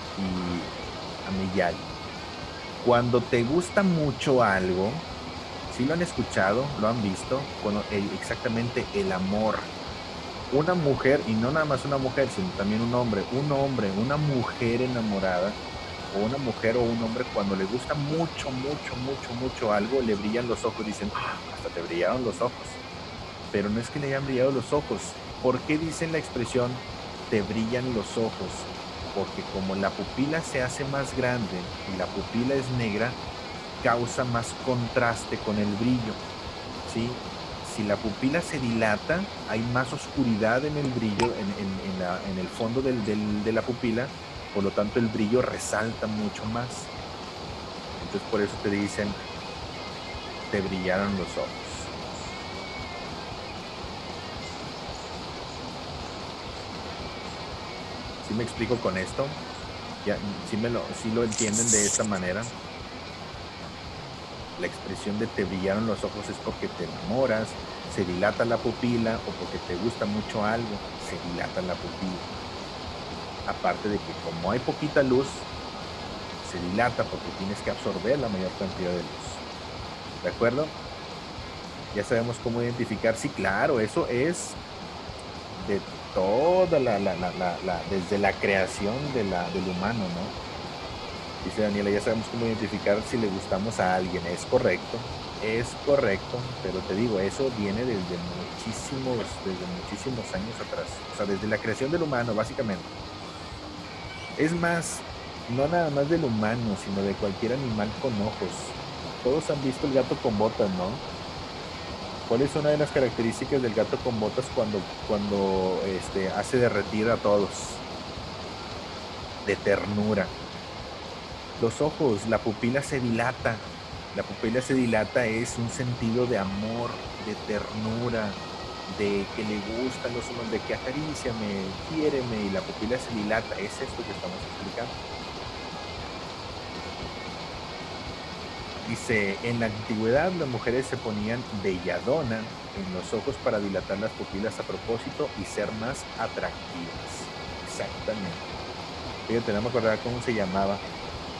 Amiyal. Cuando te gusta mucho algo, si lo han escuchado, lo han visto, exactamente el amor. Una mujer, y no nada más una mujer, sino también un hombre, una mujer enamorada, o una mujer o un hombre, cuando le gusta mucho, mucho, mucho, mucho algo, le brillan los ojos, dicen, hasta te brillaron los ojos. Pero no es que le hayan brillado los ojos. ¿Por qué dicen la expresión te brillan los ojos? Porque como la pupila se hace más grande y la pupila es negra, causa más contraste con el brillo, ¿sí? Si la pupila se dilata, hay más oscuridad en el brillo, en el fondo de la pupila, por lo tanto el brillo resalta mucho más. Entonces por eso te dicen, te brillaron los ojos. ¿Sí me explico con esto? Ya, ¿sí lo entienden de esta manera? La expresión de te brillaron los ojos es porque te enamoras, se dilata la pupila, o porque te gusta mucho algo, se dilata la pupila. Aparte de que como hay poquita luz, se dilata porque tienes que absorber la mayor cantidad de luz. ¿De acuerdo? Ya sabemos cómo identificar. Sí, claro, eso es de toda desde la creación del humano, ¿no? Dice Daniela, ya sabemos cómo identificar si le gustamos a alguien. Es correcto, pero te digo, eso viene desde muchísimos años atrás. O sea, desde la creación del humano, básicamente. Es más, no nada más del humano, sino de cualquier animal con ojos. Todos han visto el gato con botas, ¿no? ¿Cuál es una de las características del gato con botas cuando hace derretir a todos? De ternura. Los ojos, la pupila se dilata. La pupila se dilata es un sentido de amor, de ternura, de que le gustan los humanos, de que acaríciame, quiéreme, y la pupila se dilata. Es esto que estamos explicando. Dice, en la antigüedad las mujeres se ponían belladona en los ojos para dilatar las pupilas a propósito y ser más atractivas. Exactamente. Fíjate, no me acordaba cómo se llamaba.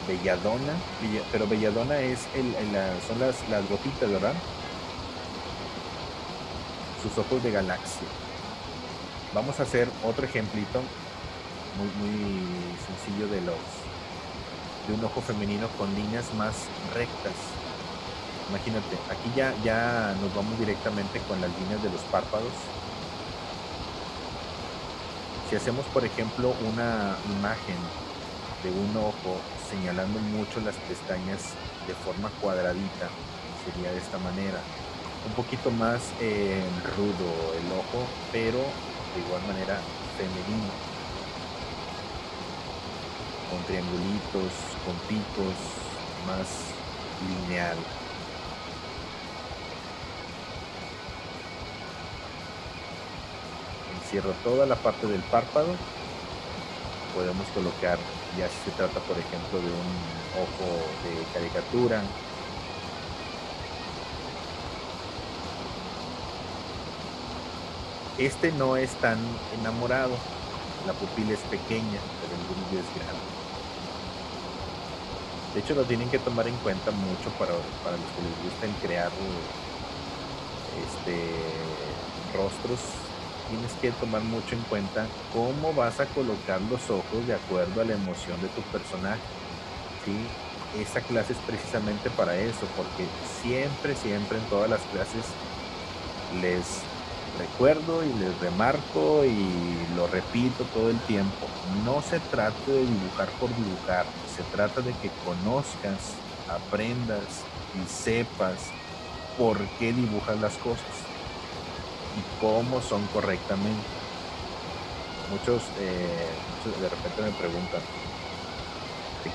Belladona, pero belladona son las gotitas, ¿verdad? Sus ojos de galaxia. Vamos a hacer otro ejemplito muy sencillo de un ojo femenino con líneas más rectas. Imagínate, aquí ya nos vamos directamente con las líneas de los párpados. Si hacemos, por ejemplo, una imagen de un ojo señalando mucho las pestañas de forma cuadradita, sería de esta manera. Un poquito más rudo el ojo, pero de igual manera femenino. Con triangulitos, con picos, más lineal. Encierro toda la parte del párpado. Podemos colocar, ya si se trata por ejemplo de un ojo de caricatura, este no es tan enamorado, la pupila es pequeña, pero el brillo es grande. De hecho lo tienen que tomar en cuenta mucho para los que les gusta crear rostros. Tienes que tomar mucho en cuenta cómo vas a colocar los ojos de acuerdo a la emoción de tu personaje, ¿sí? Esa clase es precisamente para eso, porque siempre en todas las clases les recuerdo y les remarco y lo repito todo el tiempo. No se trata de dibujar por dibujar, se trata de que conozcas, aprendas y sepas por qué dibujas las cosas y cómo son correctamente. Muchos de repente me preguntan,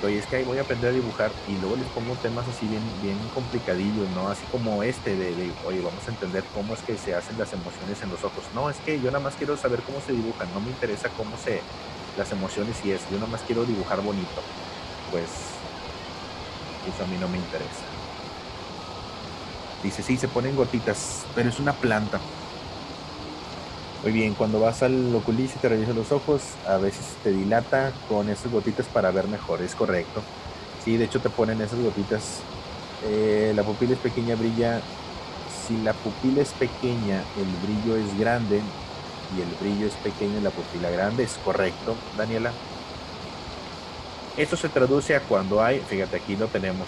oye, es que ahí voy a aprender a dibujar, y luego les pongo temas así bien complicadillos, ¿no? Así como oye, vamos a entender cómo es que se hacen las emociones en los ojos. No, es que yo nada más quiero saber cómo se dibujan, no me interesa cómo se las emociones y eso. Yo nomás quiero dibujar bonito. Pues eso a mí no me interesa. Dice, sí, se ponen gotitas, pero es una planta. Muy bien, cuando vas al oculista y te revisas los ojos, a veces te dilata con esas gotitas para ver mejor, es correcto. Sí, de hecho te ponen esas gotitas. La pupila es pequeña, brilla. Si la pupila es pequeña, el brillo es grande. Y el brillo es pequeño y la pupila grande, es correcto, Daniela. Esto se traduce a cuando hay, fíjate, aquí lo tenemos,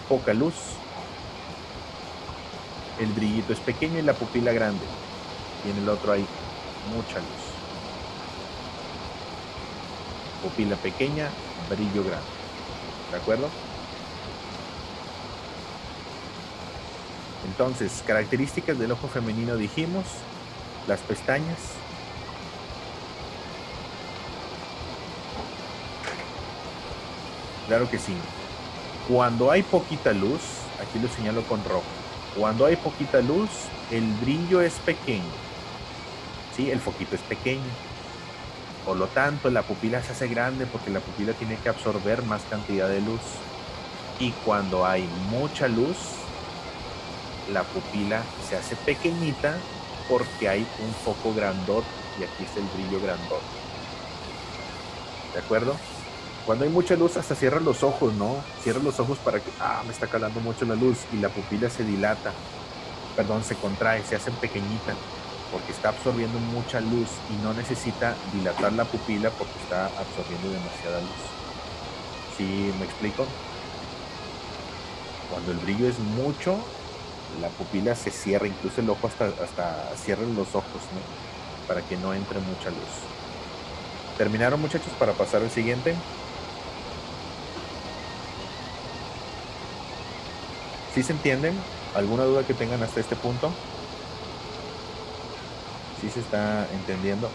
poca luz, el brillito es pequeño y la pupila grande. Y en el otro hay mucha luz. Pupila pequeña, brillo grande. ¿De acuerdo? Entonces, características del ojo femenino dijimos, las pestañas. Claro que sí. Cuando hay poquita luz, aquí lo señalo con rojo. Cuando hay poquita luz, el brillo es pequeño. ¿Sí? El foquito es pequeño. Por lo tanto, la pupila se hace grande porque la pupila tiene que absorber más cantidad de luz. Y cuando hay mucha luz, la pupila se hace pequeñita porque hay un foco grandote y aquí está el brillo grandote. ¿De acuerdo? Cuando hay mucha luz hasta cierra los ojos, ¿no? Cierra los ojos para que, me está calando mucho la luz y la pupila se dilata, se contrae, se hace pequeñita porque está absorbiendo mucha luz y no necesita dilatar la pupila porque está absorbiendo demasiada luz. ¿Sí me explico? Cuando el brillo es mucho, la pupila se cierra, incluso el ojo hasta cierran los ojos, ¿no? Para que no entre mucha luz. ¿Terminaron, muchachos, para pasar al siguiente? ¿Sí se entienden? ¿Alguna duda que tengan hasta este punto? ¿Sí se está entendiendo?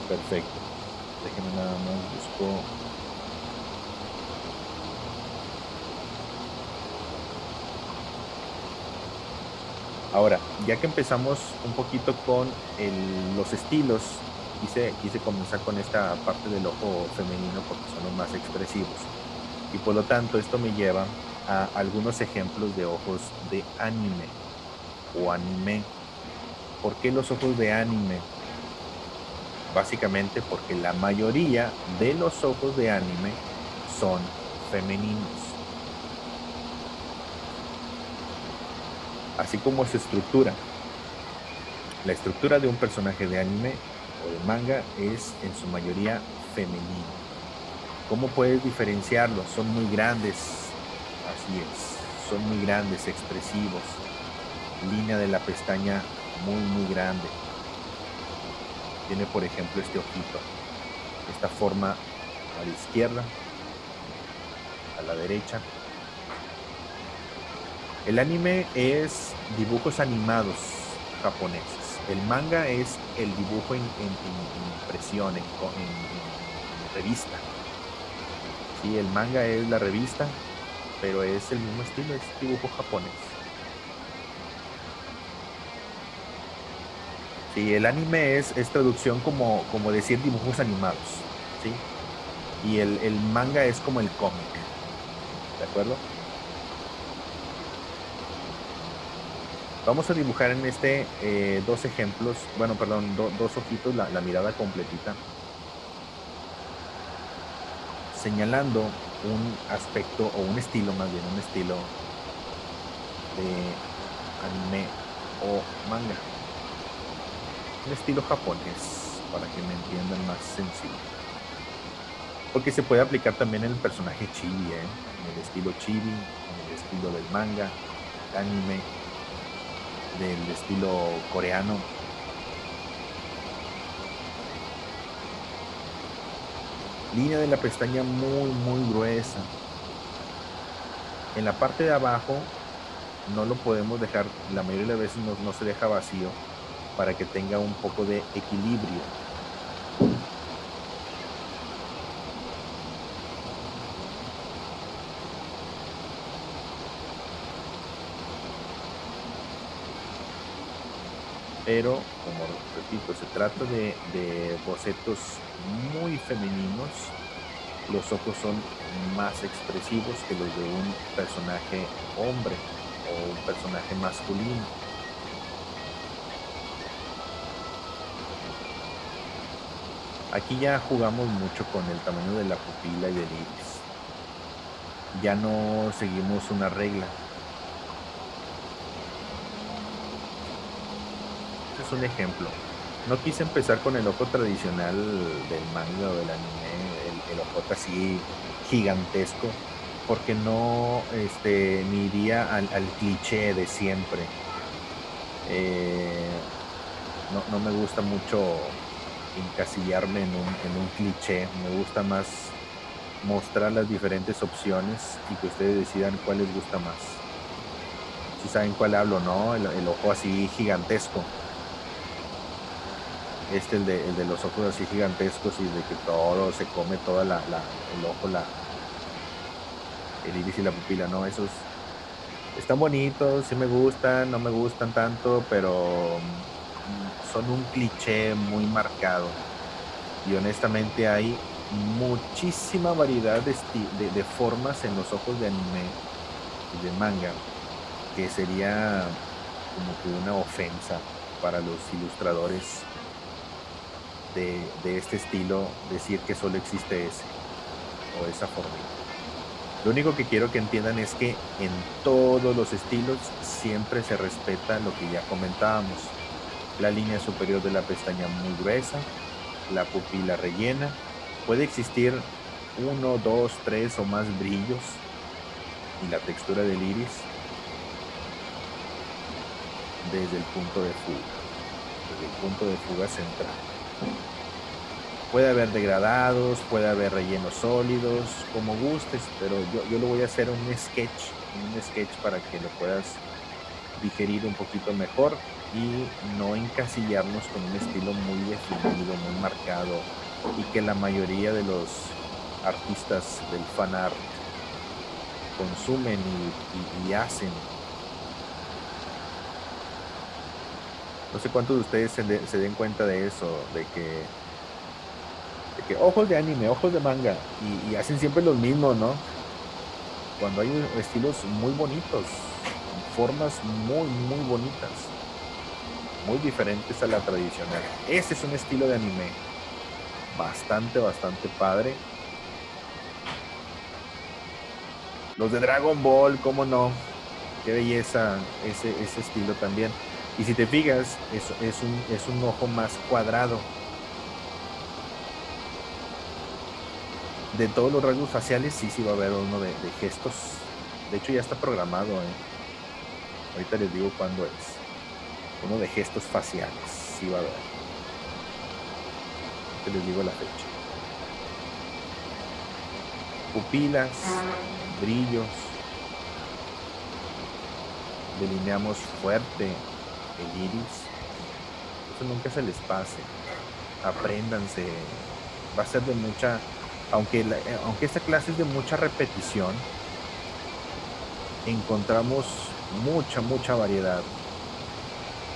Perfecto. Déjenme nada más busco. Ahora, ya que empezamos un poquito con los estilos, quise comenzar con esta parte del ojo femenino porque son los más expresivos. Y por lo tanto, esto me lleva a algunos ejemplos de ojos de anime o anime. ¿Por qué los ojos de anime? Básicamente porque la mayoría de los ojos de anime son femeninos. Así como su estructura. La estructura de un personaje de anime o de manga es en su mayoría femenino. ¿Cómo puedes diferenciarlos? Son muy grandes, así es, son muy grandes, expresivos. Línea de la pestaña muy grande. Tiene, por ejemplo, este ojito, esta forma a la izquierda, a la derecha. El anime es dibujos animados japoneses. El manga es el dibujo en impresión, en revista. Sí, el manga es la revista, pero es el mismo estilo, es dibujo japonés. Sí, el anime es traducción como decir dibujos animados, ¿sí? Y el manga es como el cómic, ¿de acuerdo? Vamos a dibujar en dos ejemplos, dos ojitos, la mirada completita, señalando un aspecto o un estilo, más bien un estilo de anime o manga. Un estilo japonés, para que me entiendan más sencillo. Porque se puede aplicar también en el personaje chibi, en el estilo chibi, en el estilo del manga, anime, del estilo coreano. Línea de la pestaña muy gruesa. En la parte de abajo no lo podemos dejar, la mayoría de las veces no se deja vacío para que tenga un poco de equilibrio. pero como repito, se trata de bocetos muy femeninos. Los ojos son más expresivos que los de un personaje hombre o un personaje masculino. Aquí ya jugamos mucho con el tamaño de la pupila y del iris. Ya no seguimos una regla. Este es un ejemplo. No quise empezar con el ojo tradicional del manga o del anime, el ojote así gigantesco, porque no me iría al cliché de siempre. Eh, no me gusta mucho encasillarme en un cliché. Me gusta más mostrar las diferentes opciones y que ustedes decidan cuál les gusta más. Si saben cuál hablo, ¿no? El ojo así gigantesco. El de los ojos así gigantescos y de que todo se come toda el ojo, el iris y la pupila, ¿no? Esos están bonitos, sí me gustan, no me gustan tanto, pero son un cliché muy marcado. Y honestamente hay muchísima variedad de formas en los ojos de anime y de manga, que sería como que una ofensa para los ilustradores de este estilo decir que solo existe ese o esa forma. Lo único que quiero que entiendan es que en todos los estilos siempre se respeta lo que ya comentábamos. La línea superior de la pestaña muy gruesa, la pupila rellena, puede existir 1, 2, 3 o más brillos y la textura del iris desde el punto de fuga, desde el punto de fuga central. Puede haber degradados, puede haber rellenos sólidos, como gustes, pero yo lo voy a hacer un sketch para que lo puedas digerir un poquito mejor y no encasillarnos con un estilo muy definido, muy marcado y que la mayoría de los artistas del fan art consumen y hacen. No sé cuántos de ustedes se den cuenta de eso, de que ojos de anime, ojos de manga, y hacen siempre los mismos, ¿no? Cuando hay estilos muy bonitos, formas muy, muy bonitas, muy diferentes a la tradicional. Este es un estilo de anime bastante, bastante padre. Los de Dragon Ball, cómo no, qué belleza ese estilo también. Y si te fijas, es un ojo más cuadrado. De todos los rasgos faciales, sí va a haber uno de gestos. De hecho, ya está programado, Ahorita les digo cuándo es. Uno de gestos faciales, sí va a haber. Ahorita les digo la fecha. Pupilas, brillos. Delineamos fuerte el iris. Eso nunca se les pase. Apréndanse. Va a ser de mucha... Aunque esta clase es de mucha repetición, encontramos mucha variedad.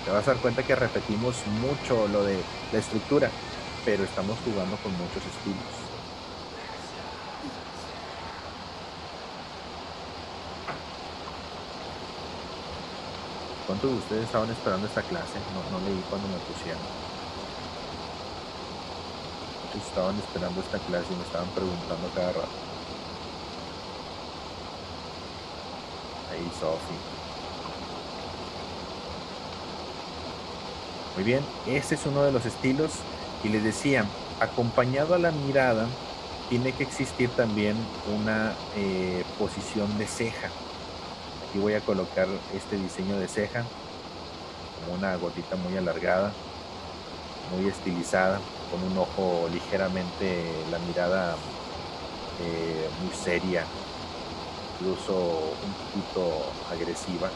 Te vas a dar cuenta que repetimos mucho lo de la estructura, pero estamos jugando con muchos estilos. ¿Cuántos de ustedes estaban esperando esta clase? No leí cuando me pusieron. Muchos estaban esperando esta clase y me estaban preguntando cada rato. Ahí, Sofi. Muy bien, este es uno de los estilos y les decía, acompañado a la mirada tiene que existir también una posición de ceja. Aquí voy a colocar este diseño de ceja como una gotita muy alargada, muy estilizada, con un ojo ligeramente, la mirada muy seria, incluso un poquito agresiva,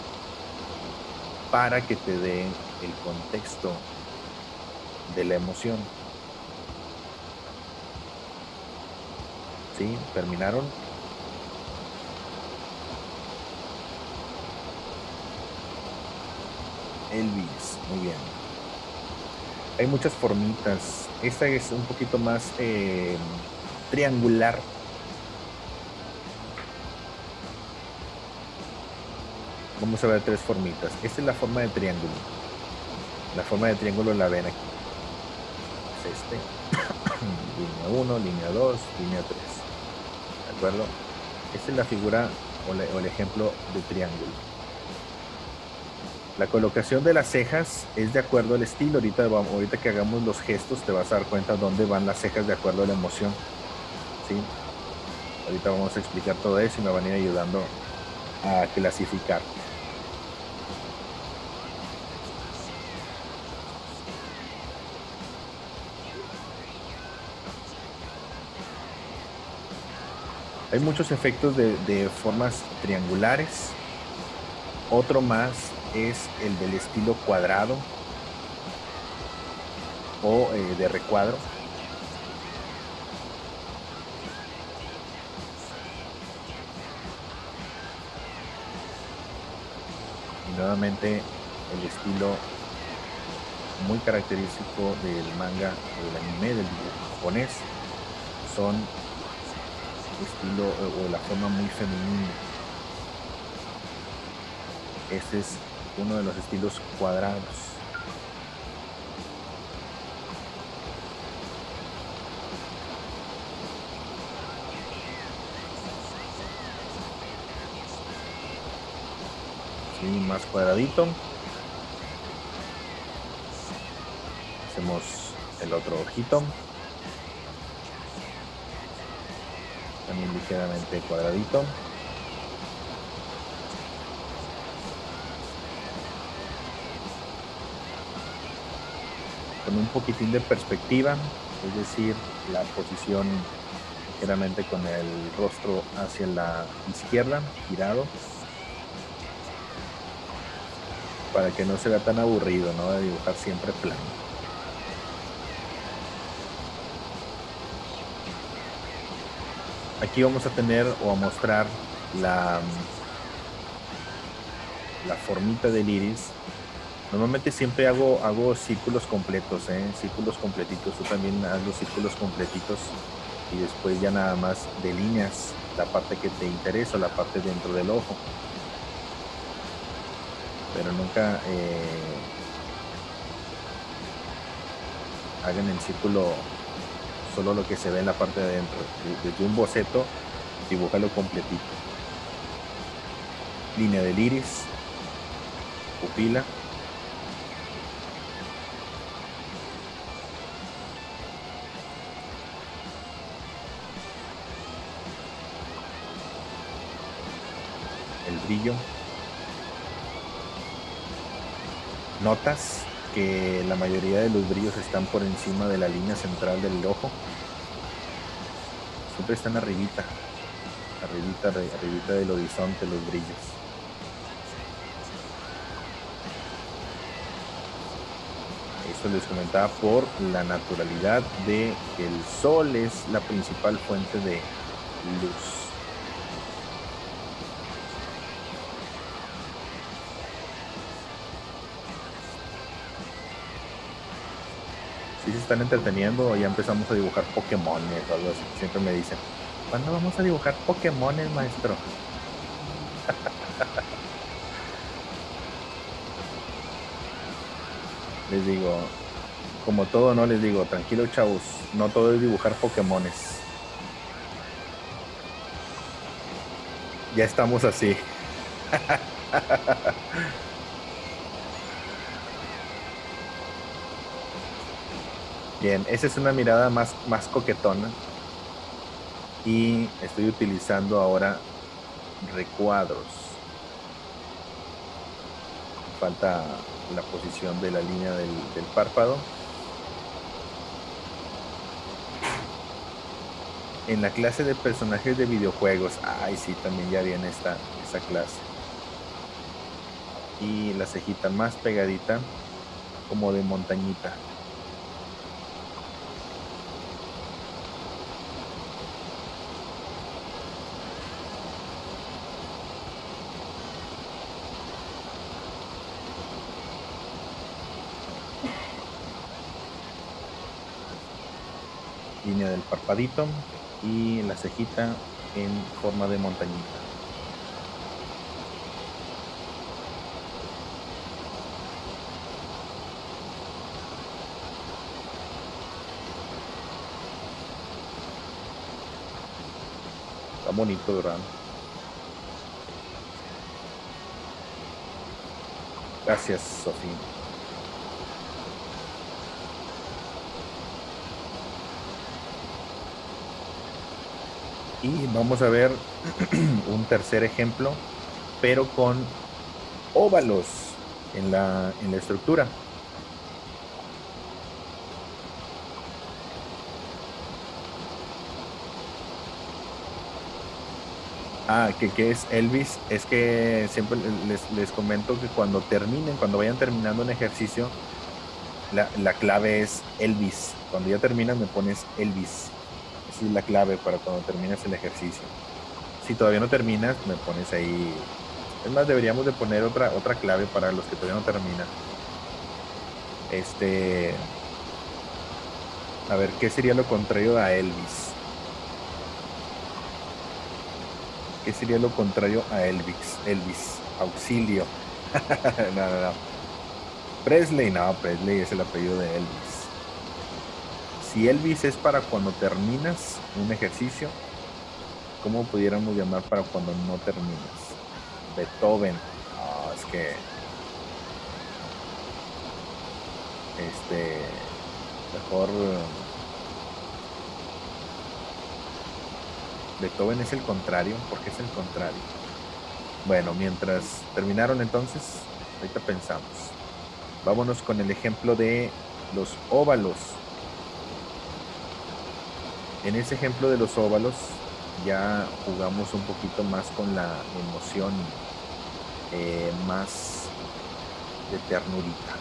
para que te dé el contexto de la emoción. ¿Sí? ¿Terminaron? Elvis, muy bien. Hay muchas formitas. Esta es un poquito más triangular. Vamos a ver tres formitas. Esta es la forma de triángulo. La forma de triángulo la ven aquí. Es este. Línea 1, línea 2, línea 3. ¿De acuerdo? Esta es la figura o el ejemplo de triángulo. La colocación de las cejas es de acuerdo al estilo. Ahorita que hagamos los gestos te vas a dar cuenta dónde van las cejas de acuerdo a la emoción. ¿Sí? Ahorita vamos a explicar todo eso y me van a ir ayudando a clasificar. Hay muchos efectos de formas triangulares. Otro más es el del estilo cuadrado o de recuadro. Y nuevamente el estilo muy característico del manga o del anime, del dibujo japonés, son estilo o la forma muy femenina. Este es uno de los estilos cuadrados. Sí, más cuadradito. Hacemos el otro ojito. También ligeramente cuadradito. Con un poquitín de perspectiva, es decir, la posición ligeramente con el rostro hacia la izquierda, girado, para que no se vea tan aburrido, ¿no? De dibujar siempre plano. Aquí vamos a tener o a mostrar la formita del iris. Normalmente siempre hago círculos completos, círculos completitos. Tú también haz los círculos completitos y después ya nada más delineas la parte que te interesa, la parte dentro del ojo. Pero nunca hagan el círculo solo lo que se ve en la parte de adentro. Desde un boceto, dibújalo completito. Línea del iris, pupila. El brillo. Notas que la mayoría de los brillos están por encima de la línea central del ojo. Siempre están arribita del horizonte los brillos. Esto les comentaba por la naturalidad de que el sol es la principal fuente de luz. Si se están entreteniendo o ya empezamos a dibujar Pokémones o algo así. Siempre me dicen, ¿cuándo vamos a dibujar Pokémones, maestro? Les digo, como todo, no les digo, tranquilo chavos, no todo es dibujar Pokémones. Ya estamos así. Bien, esa es una mirada más coquetona. Y estoy utilizando ahora recuadros. Falta la posición de la línea del párpado. En la clase de personajes de videojuegos, ay sí, también ya viene esa clase. Y la cejita más pegadita, como de montañita. línea del parpadito y la cejita en forma de montañita. Está bonito, ¿verdad? Gracias, Sofía. Y vamos a ver un tercer ejemplo, pero con óvalos en la estructura. ¿Qué es Elvis? Es que siempre les comento que cuando vayan terminando un ejercicio, la clave es Elvis. Cuando ya terminas me pones Elvis. Esa es la clave para cuando termines el ejercicio. Si todavía no terminas, me pones ahí. Es más, deberíamos de poner otra clave para los que todavía no terminan. A ver, ¿qué sería lo contrario a Elvis? ¿Qué sería lo contrario a Elvis? Elvis, auxilio. No. Presley es el apellido de Elvis. Si Elvis es para cuando terminas un ejercicio, ¿cómo pudiéramos llamar para cuando no terminas? Beethoven. Es que mejor Beethoven es el contrario. ¿Por qué es el contrario? Bueno, mientras terminaron entonces, ahorita pensamos. Vámonos con el ejemplo de los óvalos. En ese ejemplo de los óvalos ya jugamos un poquito más con la emoción, más de ternurita.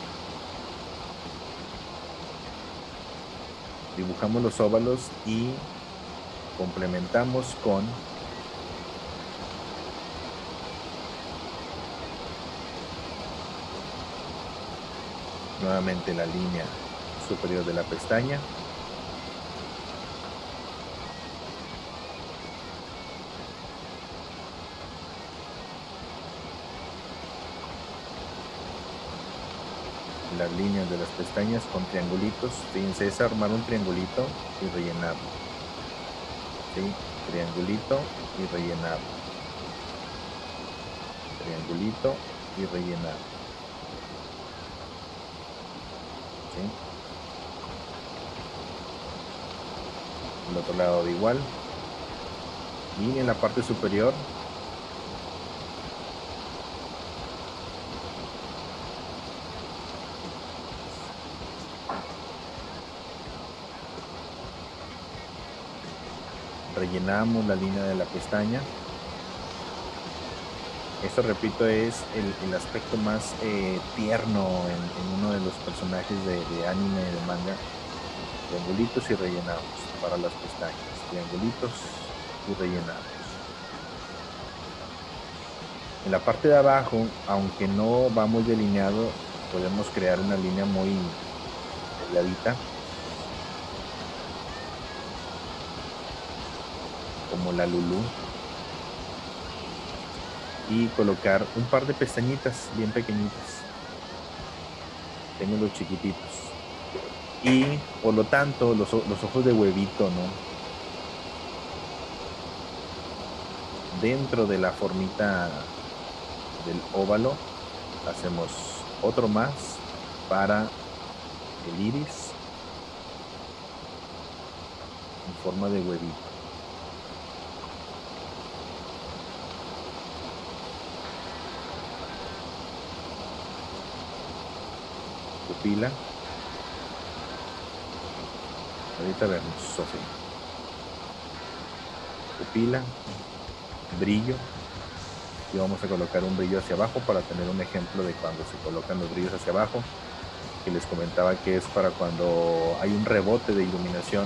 Dibujamos los óvalos y complementamos con nuevamente la línea superior de la pestaña. Las líneas de las pestañas con triangulitos. Fíjense, es armar un triangulito y rellenarlo. ¿Sí? Triangulito y rellenarlo. Triangulito y rellenarlo. ¿Sí? El otro lado de igual. Y en la parte superior rellenamos la línea de la pestaña. Esto, repito, es el aspecto más tierno en uno de los personajes de anime, de manga. Triangulitos y rellenamos para las pestañas. Triangulitos y rellenamos. En la parte de abajo, aunque no va muy delineado, podemos crear una línea muy delgadita, como la Lulú, y colocar un par de pestañitas bien pequeñitas. Tengo los chiquititos. Y por lo tanto, los ojos de huevito, ¿no? Dentro de la formita del óvalo, hacemos otro más para el iris en forma de huevito. Pupila. Ahorita vemos, Sofía. Pupila, brillo, y vamos a colocar un brillo hacia abajo para tener un ejemplo de cuando se colocan los brillos hacia abajo, que les comentaba que es para cuando hay un rebote de iluminación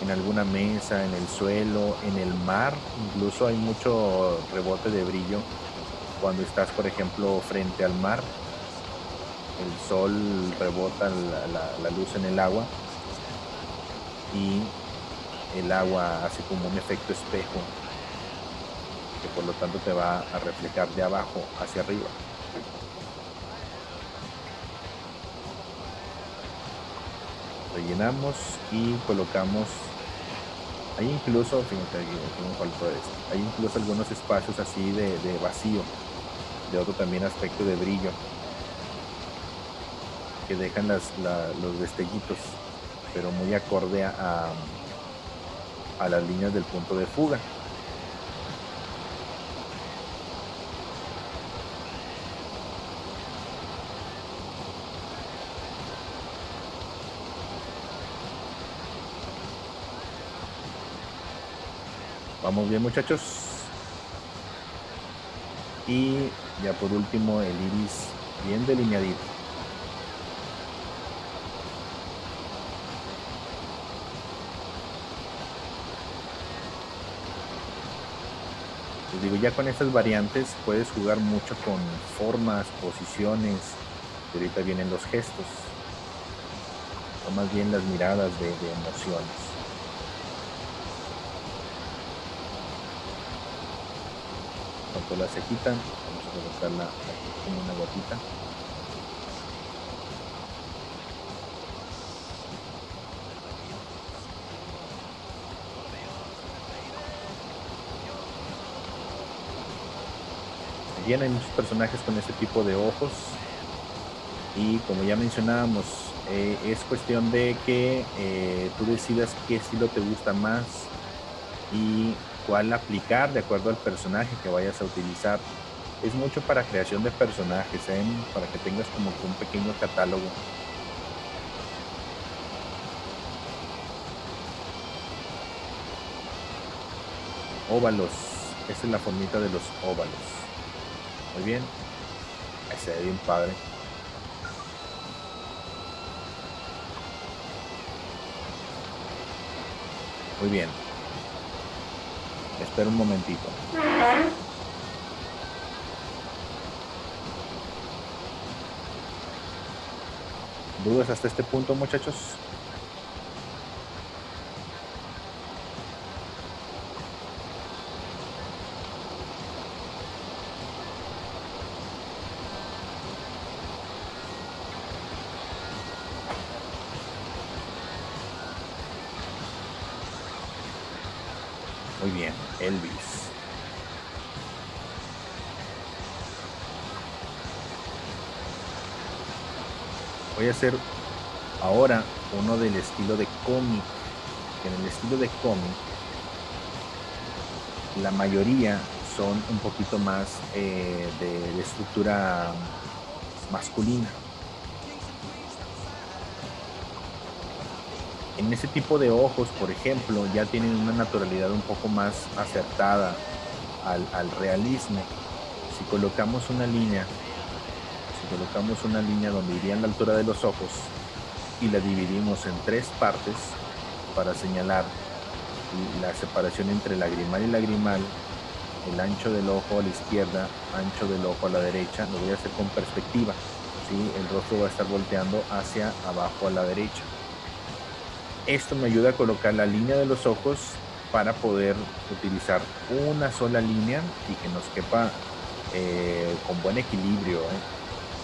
en alguna mesa, en el suelo, en el mar. Incluso hay mucho rebote de brillo cuando estás, por ejemplo, frente al mar. El sol rebota la luz en el agua y el agua hace como un efecto espejo que por lo tanto te va a reflejar de abajo hacia arriba. Rellenamos y colocamos. Hay incluso, fíjate, aquí me faltó esto. Hay incluso algunos espacios así de vacío, de otro también aspecto de brillo, que dejan los destellitos, pero muy acorde a las líneas del punto de fuga. Vamos bien, muchachos. Y ya por último el iris bien delineadito. Les digo, ya con estas variantes puedes jugar mucho con formas, posiciones, y ahorita vienen los gestos, o más bien las miradas de emociones. Cuando la cejita, vamos a colocarla aquí como una gotita. Bien, hay muchos personajes con este tipo de ojos y como ya mencionábamos, es cuestión de que tú decidas qué estilo te gusta más y cuál aplicar de acuerdo al personaje que vayas a utilizar. Es mucho para creación de personajes, para que tengas como que un pequeño catálogo. Óvalos, esta es la formita de los óvalos. Muy bien, se ve bien padre. Muy bien. Espera un momentito. ¿Dudas hasta este punto, muchachos? Muy bien, Elvis. Voy a hacer ahora uno del estilo de cómic. En el estilo de cómic, la mayoría son un poquito más de estructura masculina. En ese tipo de ojos, por ejemplo, ya tienen una naturalidad un poco más acertada al realismo. Si colocamos una línea donde iría a la altura de los ojos y la dividimos en 3 partes para señalar la separación entre lagrimal y lagrimal, el ancho del ojo a la izquierda, ancho del ojo a la derecha, lo voy a hacer con perspectiva, ¿sí? El rostro va a estar volteando hacia abajo a la derecha. Esto me ayuda a colocar la línea de los ojos para poder utilizar una sola línea y que nos quepa con buen equilibrio,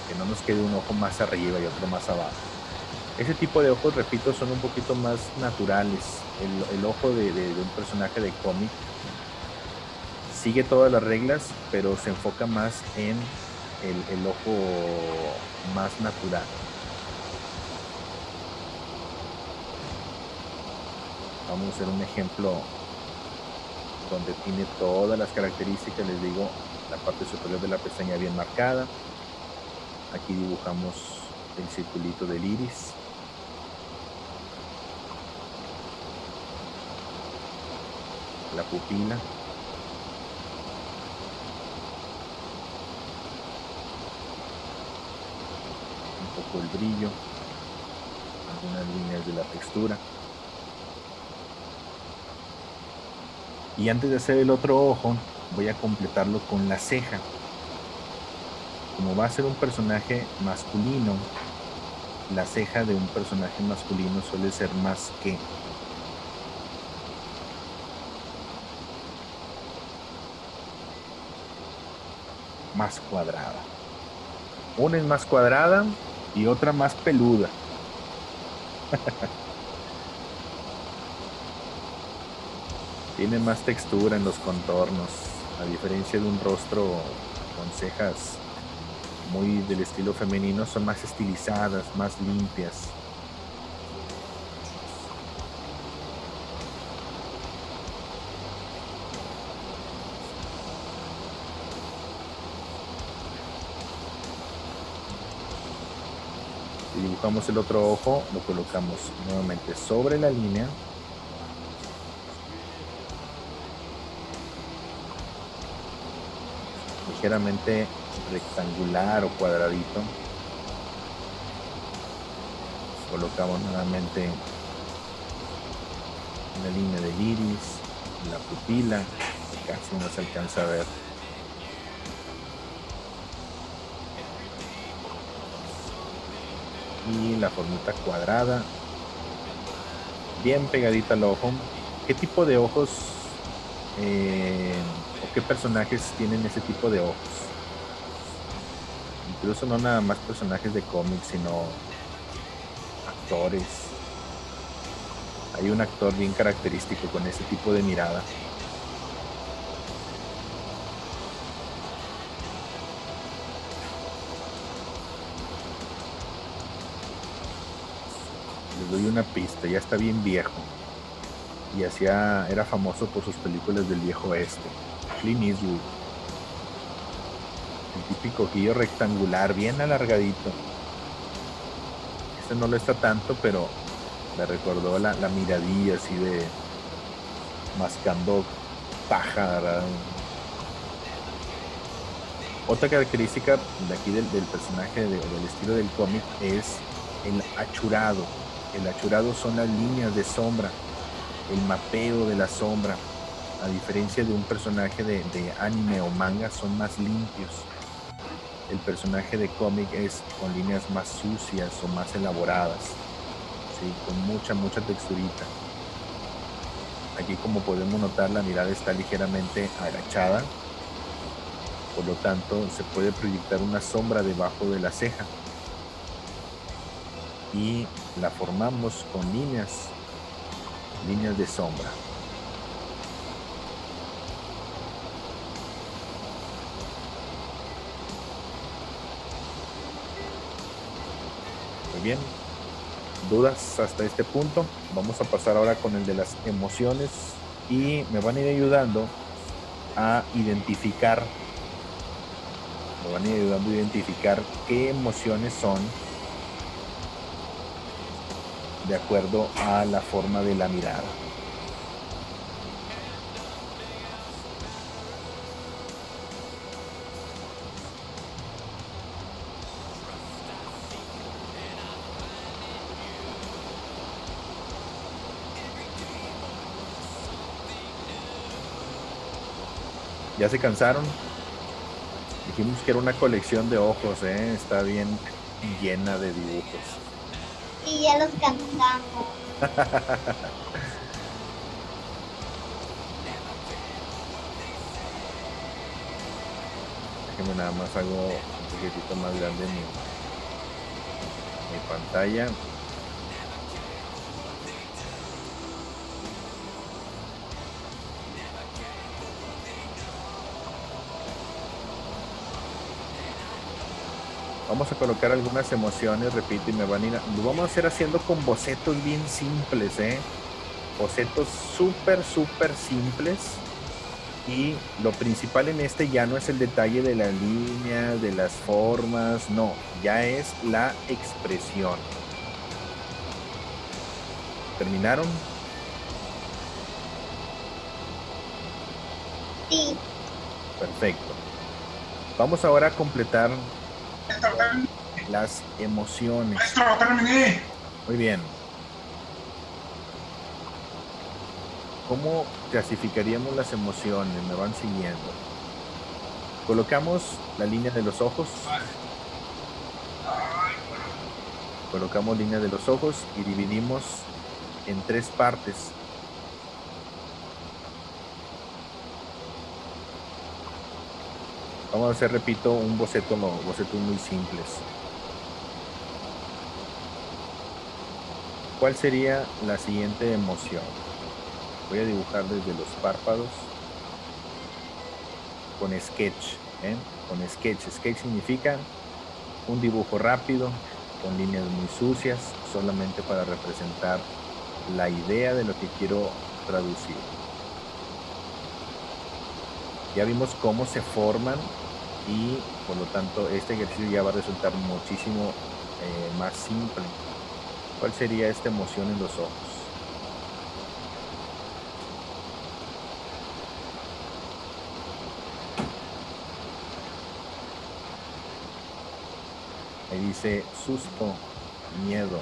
que no nos quede un ojo más arriba y otro más abajo. Ese tipo de ojos, repito, son un poquito más naturales. El ojo de un personaje de cómic sigue todas las reglas, pero se enfoca más en el ojo más natural. Vamos a hacer un ejemplo donde tiene todas las características, les digo, la parte superior de la pestaña bien marcada. Aquí dibujamos el circulito del iris. La pupila. Un poco el brillo. Algunas líneas de la textura. Y antes de hacer el otro ojo, voy a completarlo con la ceja. Como va a ser un personaje masculino, la ceja de un personaje masculino suele ser más que. más cuadrada. Una es más cuadrada y otra más peluda. Tiene más textura en los contornos, a diferencia de un rostro con cejas muy del estilo femenino, son más estilizadas, más limpias. Si dibujamos el otro ojo, lo colocamos nuevamente sobre la línea. Ligeramente rectangular o cuadradito. Colocamos nuevamente la línea del iris, la pupila, casi no se alcanza a ver. Y la formita cuadrada, bien pegadita al ojo. ¿Qué tipo de ojos o qué personajes tienen ese tipo de ojos? Incluso no nada más personajes de cómics, sino actores. Hay un actor bien característico con ese tipo de mirada. Les doy una pista, ya está bien viejo. Y era famoso por sus películas del viejo oeste. Clint Eastwood. El típico ojillo rectangular, bien alargadito. Este no lo está tanto, pero me recordó la miradilla así de mascando paja, ¿verdad? Otra característica de aquí del personaje, del estilo del cómic, es el achurado. El achurado son las líneas de sombra, el mapeo de la sombra. A diferencia de un personaje de anime o manga, son más limpios. El personaje de cómic es con líneas más sucias o más elaboradas, ¿sí? Con mucha texturita. Aquí, como podemos notar, la mirada está ligeramente agachada, por lo tanto se puede proyectar una sombra debajo de la ceja y la formamos con líneas de sombra. Muy bien, dudas hasta este punto. Vamos a pasar ahora con el de las emociones y me van a ir ayudando a identificar qué emociones son de acuerdo a la forma de la mirada. ¿Ya se cansaron? Dijimos que era una colección de ojos, ¿eh? Está bien llena de dibujos. Y ya los cantamos. Déjenme nada más hago un poquitito más grande mi pantalla. Vamos a colocar algunas emociones, repito, y me van a ir lo vamos a hacer haciendo con bocetos bien simples, bocetos súper simples. Y lo principal en este ya no es el detalle de las líneas, de las formas, no, ya es la expresión. ¿Terminaron? Sí. Perfecto. Vamos ahora a completar las emociones. Maestro, terminé. Muy bien. ¿Cómo clasificaríamos las emociones? Me van siguiendo. Colocamos la línea de los ojos. Colocamos línea de los ojos y dividimos en 3 partes. Vamos a hacer, repito, un bocetos muy simples. ¿Cuál sería la siguiente emoción? Voy a dibujar desde los párpados con sketch, ¿eh? Con sketch. Sketch significa un dibujo rápido, con líneas muy sucias, solamente para representar la idea de lo que quiero traducir. Ya vimos cómo se forman y por lo tanto este ejercicio ya va a resultar muchísimo más simple. ¿Cuál sería esta emoción en los ojos? Ahí dice susto, miedo.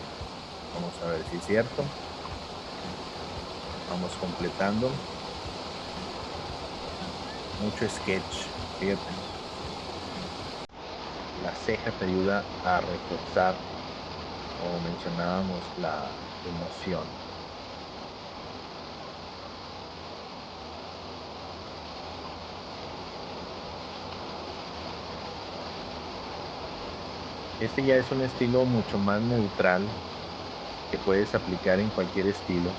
Vamos a ver si es cierto. Vamos completando. Mucho sketch, fíjate. La ceja te ayuda a reforzar, como mencionábamos, la emoción. Este ya es un estilo mucho más neutral que puedes aplicar en cualquier estilo.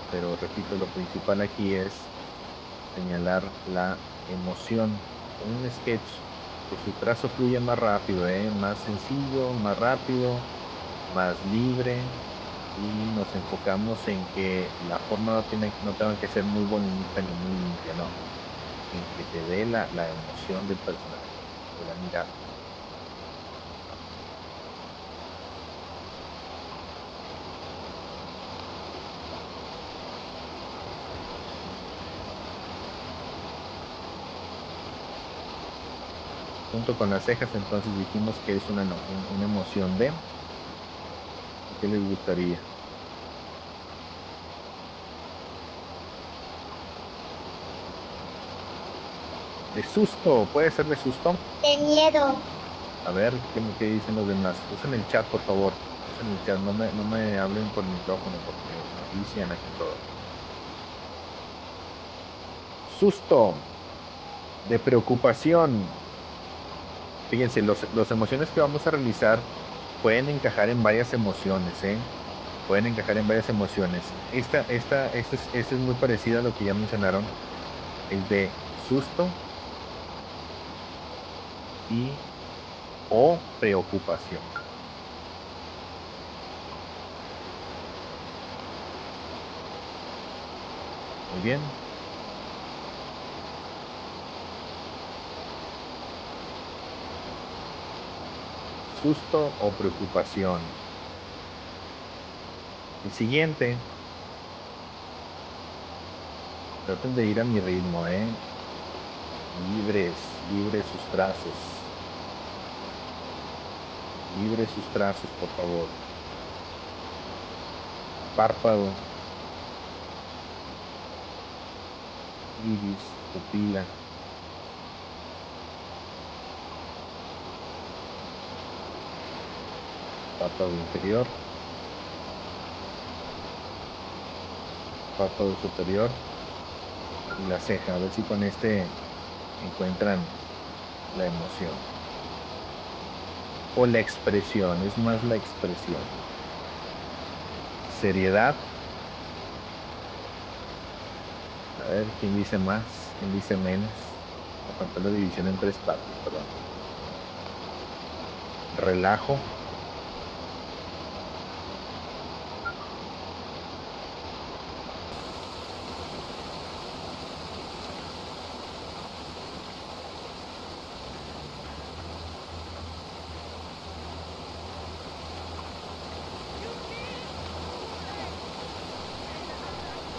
Pero repito, lo principal aquí es señalar la emoción. Un sketch, que su trazo fluye más rápido, más sencillo, más rápido, más libre, y nos enfocamos en que la forma no tenga que ser muy bonita ni muy limpia, no, en que te dé la emoción del personaje, de la mirada. Junto con las cejas, entonces dijimos que es una emoción de, ¿qué les gustaría? De susto, puede ser de susto. De miedo. A ver, ¿qué dicen los demás? Usen el chat, por favor. Usen el chat, no me hablen por el micrófono porque nos vician aquí todo. Susto, de preocupación. Fíjense, los emociones que vamos a realizar pueden encajar en varias emociones, ¿eh? Pueden encajar en varias emociones. Esta es muy parecida a lo que ya mencionaron. Es de susto y o preocupación. Muy bien. Susto o preocupación. El siguiente, traten de ir a mi ritmo, libres sus trazos. Libre sus trazos, por favor. Párpado, iris, pupila. Párpado inferior. Párpado superior. Y la ceja. A ver si con este encuentran la emoción. O la expresión, es más la expresión. Seriedad. A ver, ¿quién dice más? ¿Quién dice menos? Me faltó la división en tres partes, perdón. Relajo.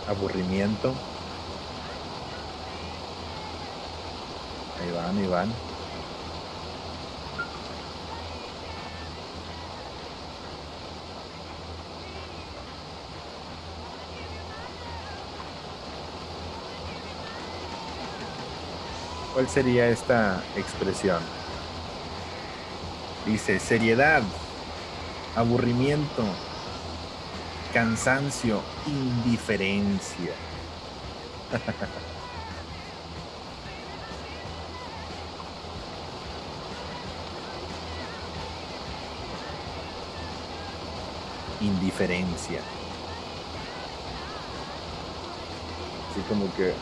Aburrimiento. Ahí van, ahí van. ¿Cuál sería esta expresión? Dice seriedad, aburrimiento, cansancio, indiferencia. indiferencia. Así como que...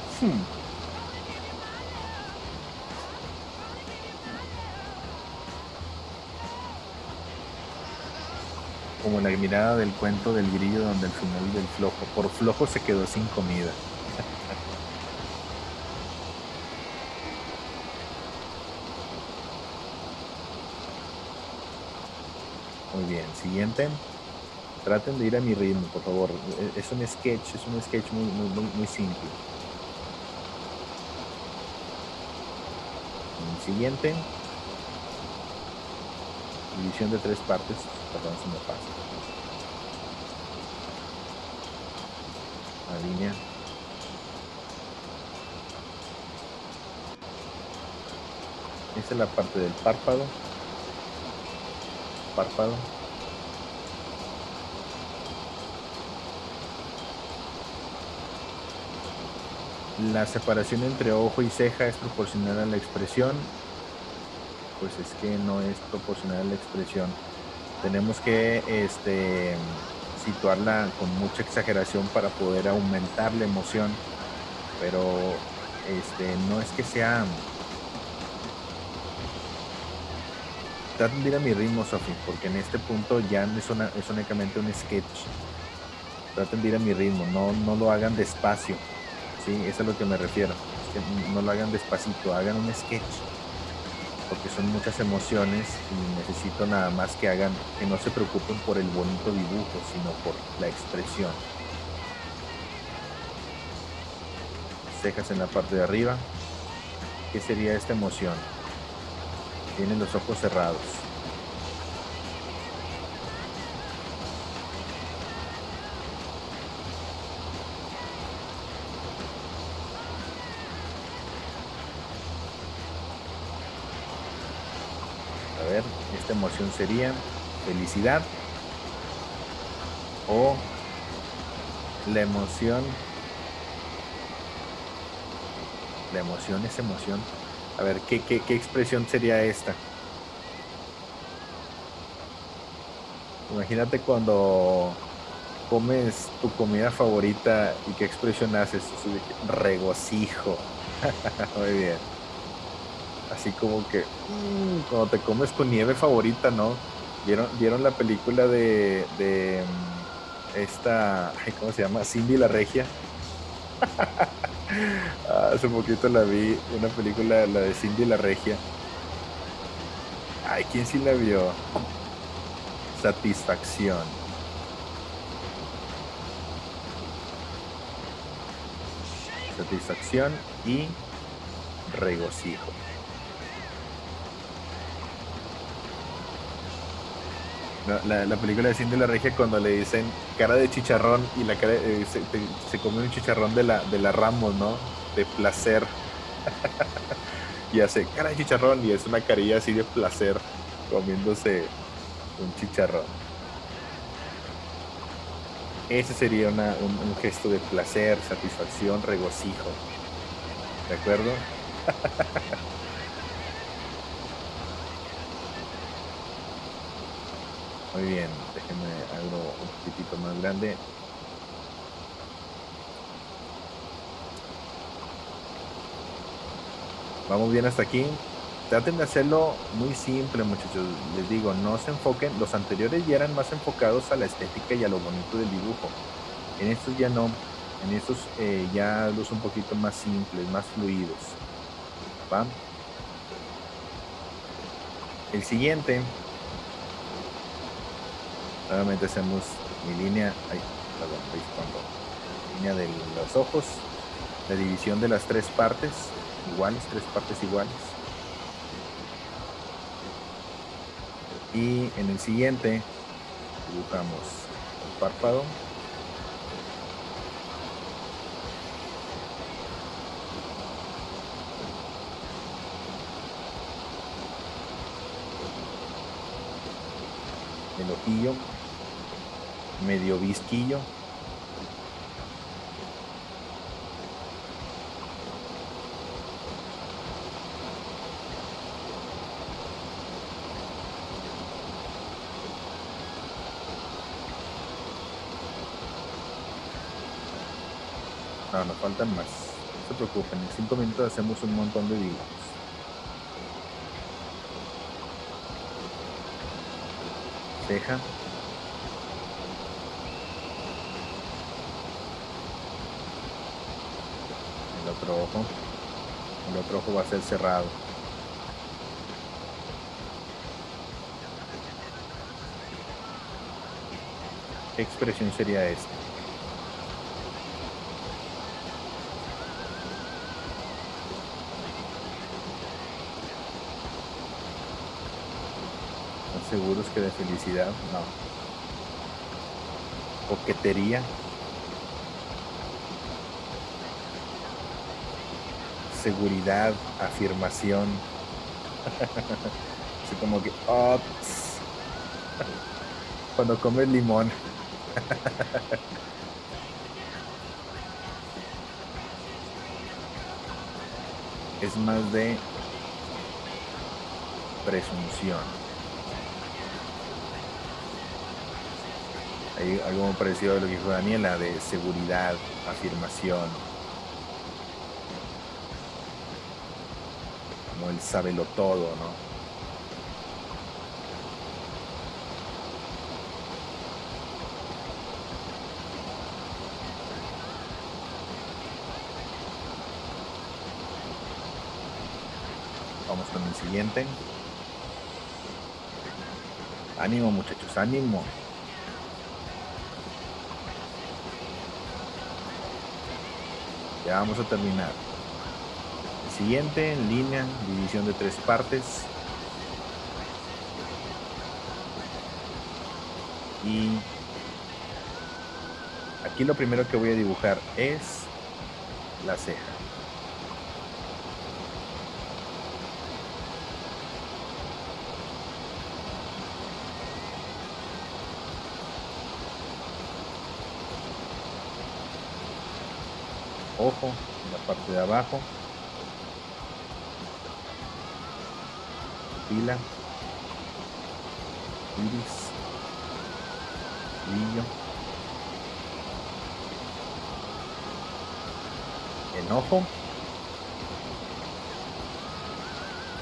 Como la mirada del cuento del grillo donde al final del flojo, por flojo se quedó sin comida. Muy bien, siguiente. Traten de ir a mi ritmo, por favor. Es un sketch muy simple. Siguiente. División de 3 partes. Perdón, se me pasa. La línea. Esa es la parte del párpado. Párpado. La separación entre ojo y ceja es proporcional a la expresión. Pues es que no es proporcional a la expresión. Tenemos que situarla con mucha exageración para poder aumentar la emoción, pero no es que sea... Traten de ir a mi ritmo, Sofi, porque en este punto ya es únicamente un sketch. Traten de ir a mi ritmo, no lo hagan despacio, ¿sí? Eso es a lo que me refiero. Es que no lo hagan despacito, hagan un sketch, porque son muchas emociones y necesito nada más que no se preocupen por el bonito dibujo, sino por la expresión. Cejas en la parte de arriba. ¿Qué sería esta emoción? Tienen los ojos cerrados. A ver, esta emoción sería felicidad o la emoción. La emoción es emoción. A ver, ¿qué expresión sería esta? Imagínate cuando comes tu comida favorita y qué expresión haces. Regocijo. Muy bien. Así como que cuando te comes tu nieve favorita, ¿no? ¿Vieron la película de esta, ¿cómo se llama? Cindy la Regia. Hace poquito la vi, una película, la de Cindy la Regia. Ay, ¿quién sí la vio? Satisfacción. Satisfacción y regocijo. La película de Cindy la Regia, cuando le dicen cara de chicharrón y la cara se come un chicharrón de la Ramos, ¿no? De placer. Y hace cara de chicharrón y es una carilla así de placer comiéndose un chicharrón. Ese sería un gesto de placer, satisfacción, regocijo. ¿De acuerdo? Muy bien, déjenme algo un poquitito más grande. Vamos bien hasta aquí. Traten de hacerlo muy simple, muchachos. Les digo, no se enfoquen. Los anteriores ya eran más enfocados a la estética y a lo bonito del dibujo. En estos ya no. En estos ya los un poquito más simples, más fluidos. ¿Va? El siguiente. Nuevamente hacemos mi línea. Línea de los ojos. La división de las 3 partes iguales, 3 partes iguales. Y en el siguiente dibujamos el párpado. El ojillo, medio visquillo. No, nos faltan más. No se preocupen, en 5 minutos hacemos un montón de dibujos. Ceja. El otro ojo. El otro ojo va a ser cerrado. ¿Qué expresión sería esta? ¿Están seguros que de felicidad? No. Coquetería. Seguridad, afirmación. Así como que, oh, cuando comes limón. Es más de presunción. Hay algo parecido a lo que dijo Daniela, de seguridad, afirmación. Como el sábelo todo, ¿no? Vamos con el siguiente. Ánimo, muchachos, ánimo. Ya vamos a terminar. El siguiente en línea, división de 3 partes. Y aquí lo primero que voy a dibujar es la ceja. Ojo, en la parte de abajo. Pupila. Iris. Brillo. Enojo.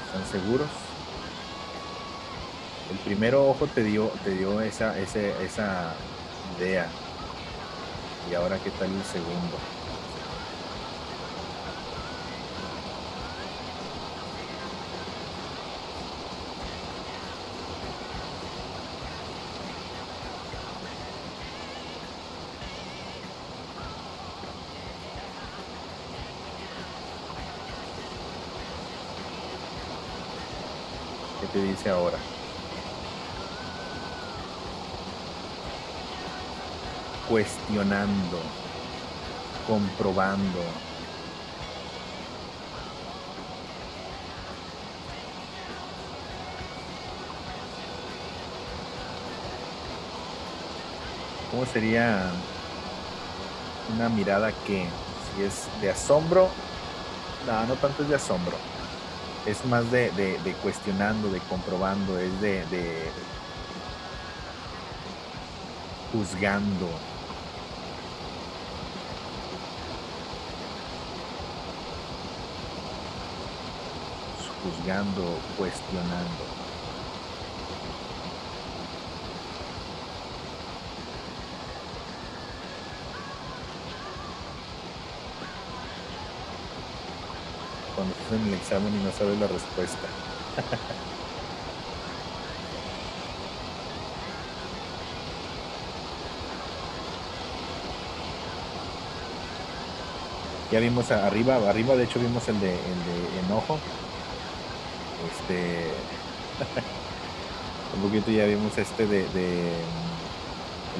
¿Están seguros? El primero ojo te dio esa idea. Y ahora, ¿qué tal el segundo? ¿Qué te dice ahora? Cuestionando, comprobando. ¿Cómo sería una mirada que, si es de asombro? No, no tanto es de asombro. Es más de cuestionando, de comprobando, es de juzgando. Juzgando, cuestionando. Cuando estás en el examen y no sabes la respuesta. Ya vimos arriba de hecho vimos el de enojo. Un poquito ya vimos el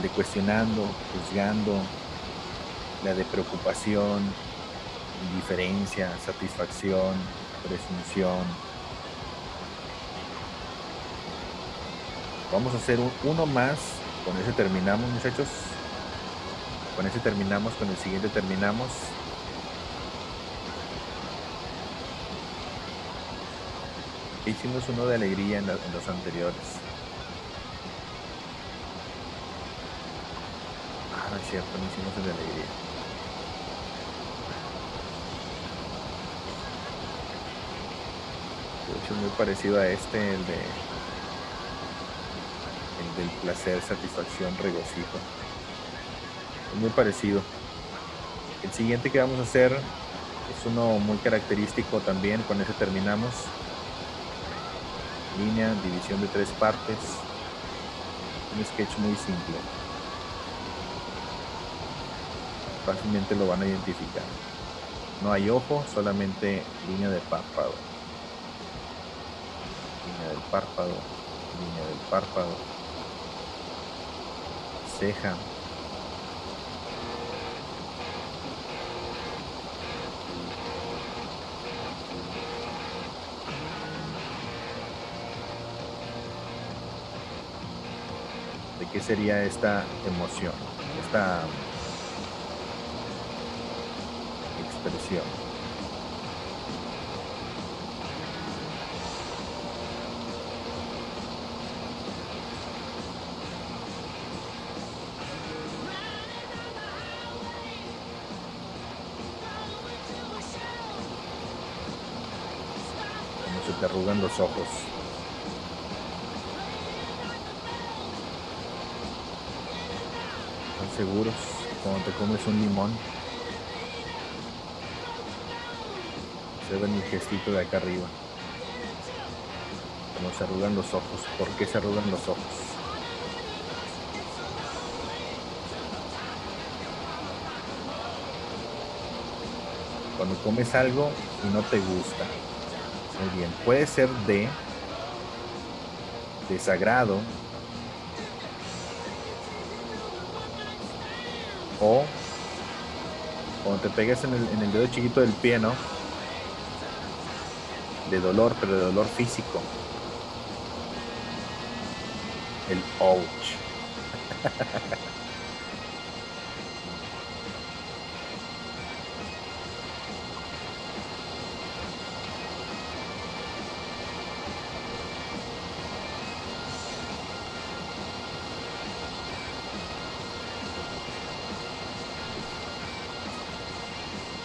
de cuestionando, juzgando, la de preocupación, indiferencia, satisfacción, presunción. Vamos a hacer uno más, con ese terminamos, muchachos. Con ese terminamos, con el siguiente terminamos. Hicimos uno de alegría en los anteriores. Ah, no es cierto, no hicimos el de alegría. hecho es muy parecido a este, el del placer, satisfacción, regocijo. Es muy parecido. El siguiente que vamos a hacer es uno muy característico también, con ese terminamos. Línea, división de 3 partes. Un sketch muy simple. Fácilmente lo van a identificar. No hay ojo, solamente línea de párpado. Línea del párpado, línea del párpado. Ceja. ¿De qué sería esta emoción? Esta expresión. Como se te arrugan los ojos. ¿Están seguros cuando te comes un limón? Se ve el gestito de acá arriba. Como se arrugan los ojos. ¿Por qué se arrugan los ojos? Cuando comes algo y no te gusta. Muy bien. Puede ser de desagrado o cuando te pegas en el dedo chiquito del pie, ¿no? De dolor, pero de dolor físico. El ouch.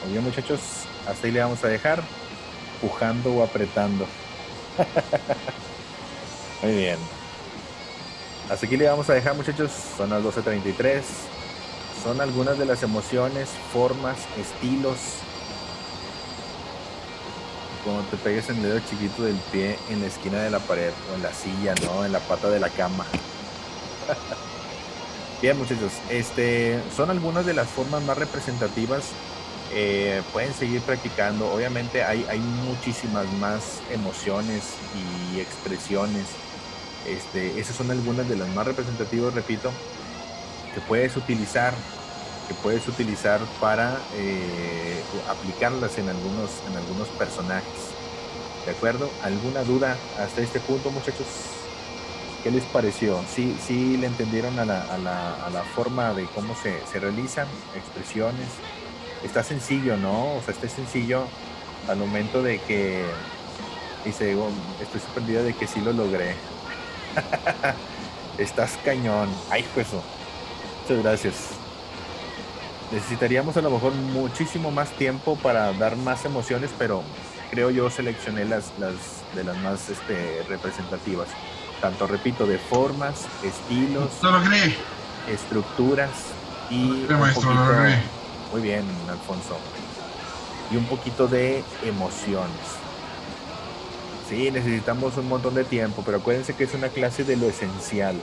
Muy bien, muchachos, hasta ahí le vamos a dejar, pujando o apretando. Muy bien. Hasta aquí le vamos a dejar, muchachos. Son las 12:33. Son algunas de las emociones, formas, estilos. Cuando te pegues en el dedo chiquito del pie en la esquina de la pared o en la silla, ¿no? En la pata de la cama. Bien, muchachos, son algunas de las formas más representativas. Pueden seguir practicando. Obviamente hay muchísimas más emociones y expresiones. Esas son algunas de las más representativas, repito, que puedes utilizar para aplicarlas en algunos personajes. ¿De acuerdo? ¿Alguna duda hasta este punto, muchachos? ¿Qué les pareció? ¿Sí le entendieron a la forma de cómo se realizan expresiones? Está sencillo, ¿no? O sea, está sencillo al momento de que dice, oh, estoy sorprendido de que sí lo logré. Estás cañón. Ay, pues, muchas gracias. Necesitaríamos a lo mejor muchísimo más tiempo para dar más emociones, pero creo yo seleccioné las de las más representativas. Tanto, repito, de formas, estilos, estructuras y un poquito, muy bien, Alfonso, y un poquito de emociones. Sí, necesitamos un montón de tiempo, pero acuérdense que es una clase de lo esencial.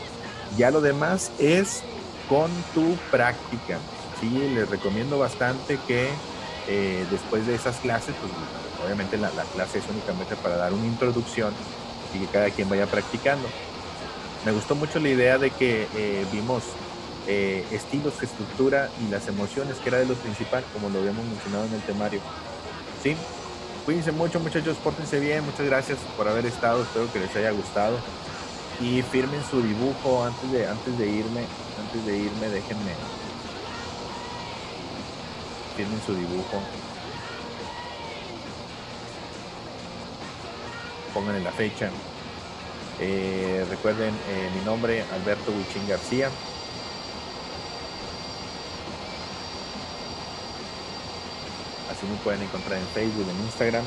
Ya lo demás es con tu práctica. Sí, les recomiendo bastante que después de esas clases, pues obviamente la clase es únicamente para dar una introducción y que cada quien vaya practicando. Me gustó mucho la idea de que vimos estilos, estructura y las emociones, que era de lo principal, como lo habíamos mencionado en el temario. Sí, cuídense mucho, muchachos, pórtense bien, muchas gracias por haber estado, espero que les haya gustado y firmen su dibujo antes de irme, déjenme firmen su dibujo, pónganle la fecha. Recuerden mi nombre, Alberto Huichín García. Así me pueden encontrar en Facebook, en Instagram.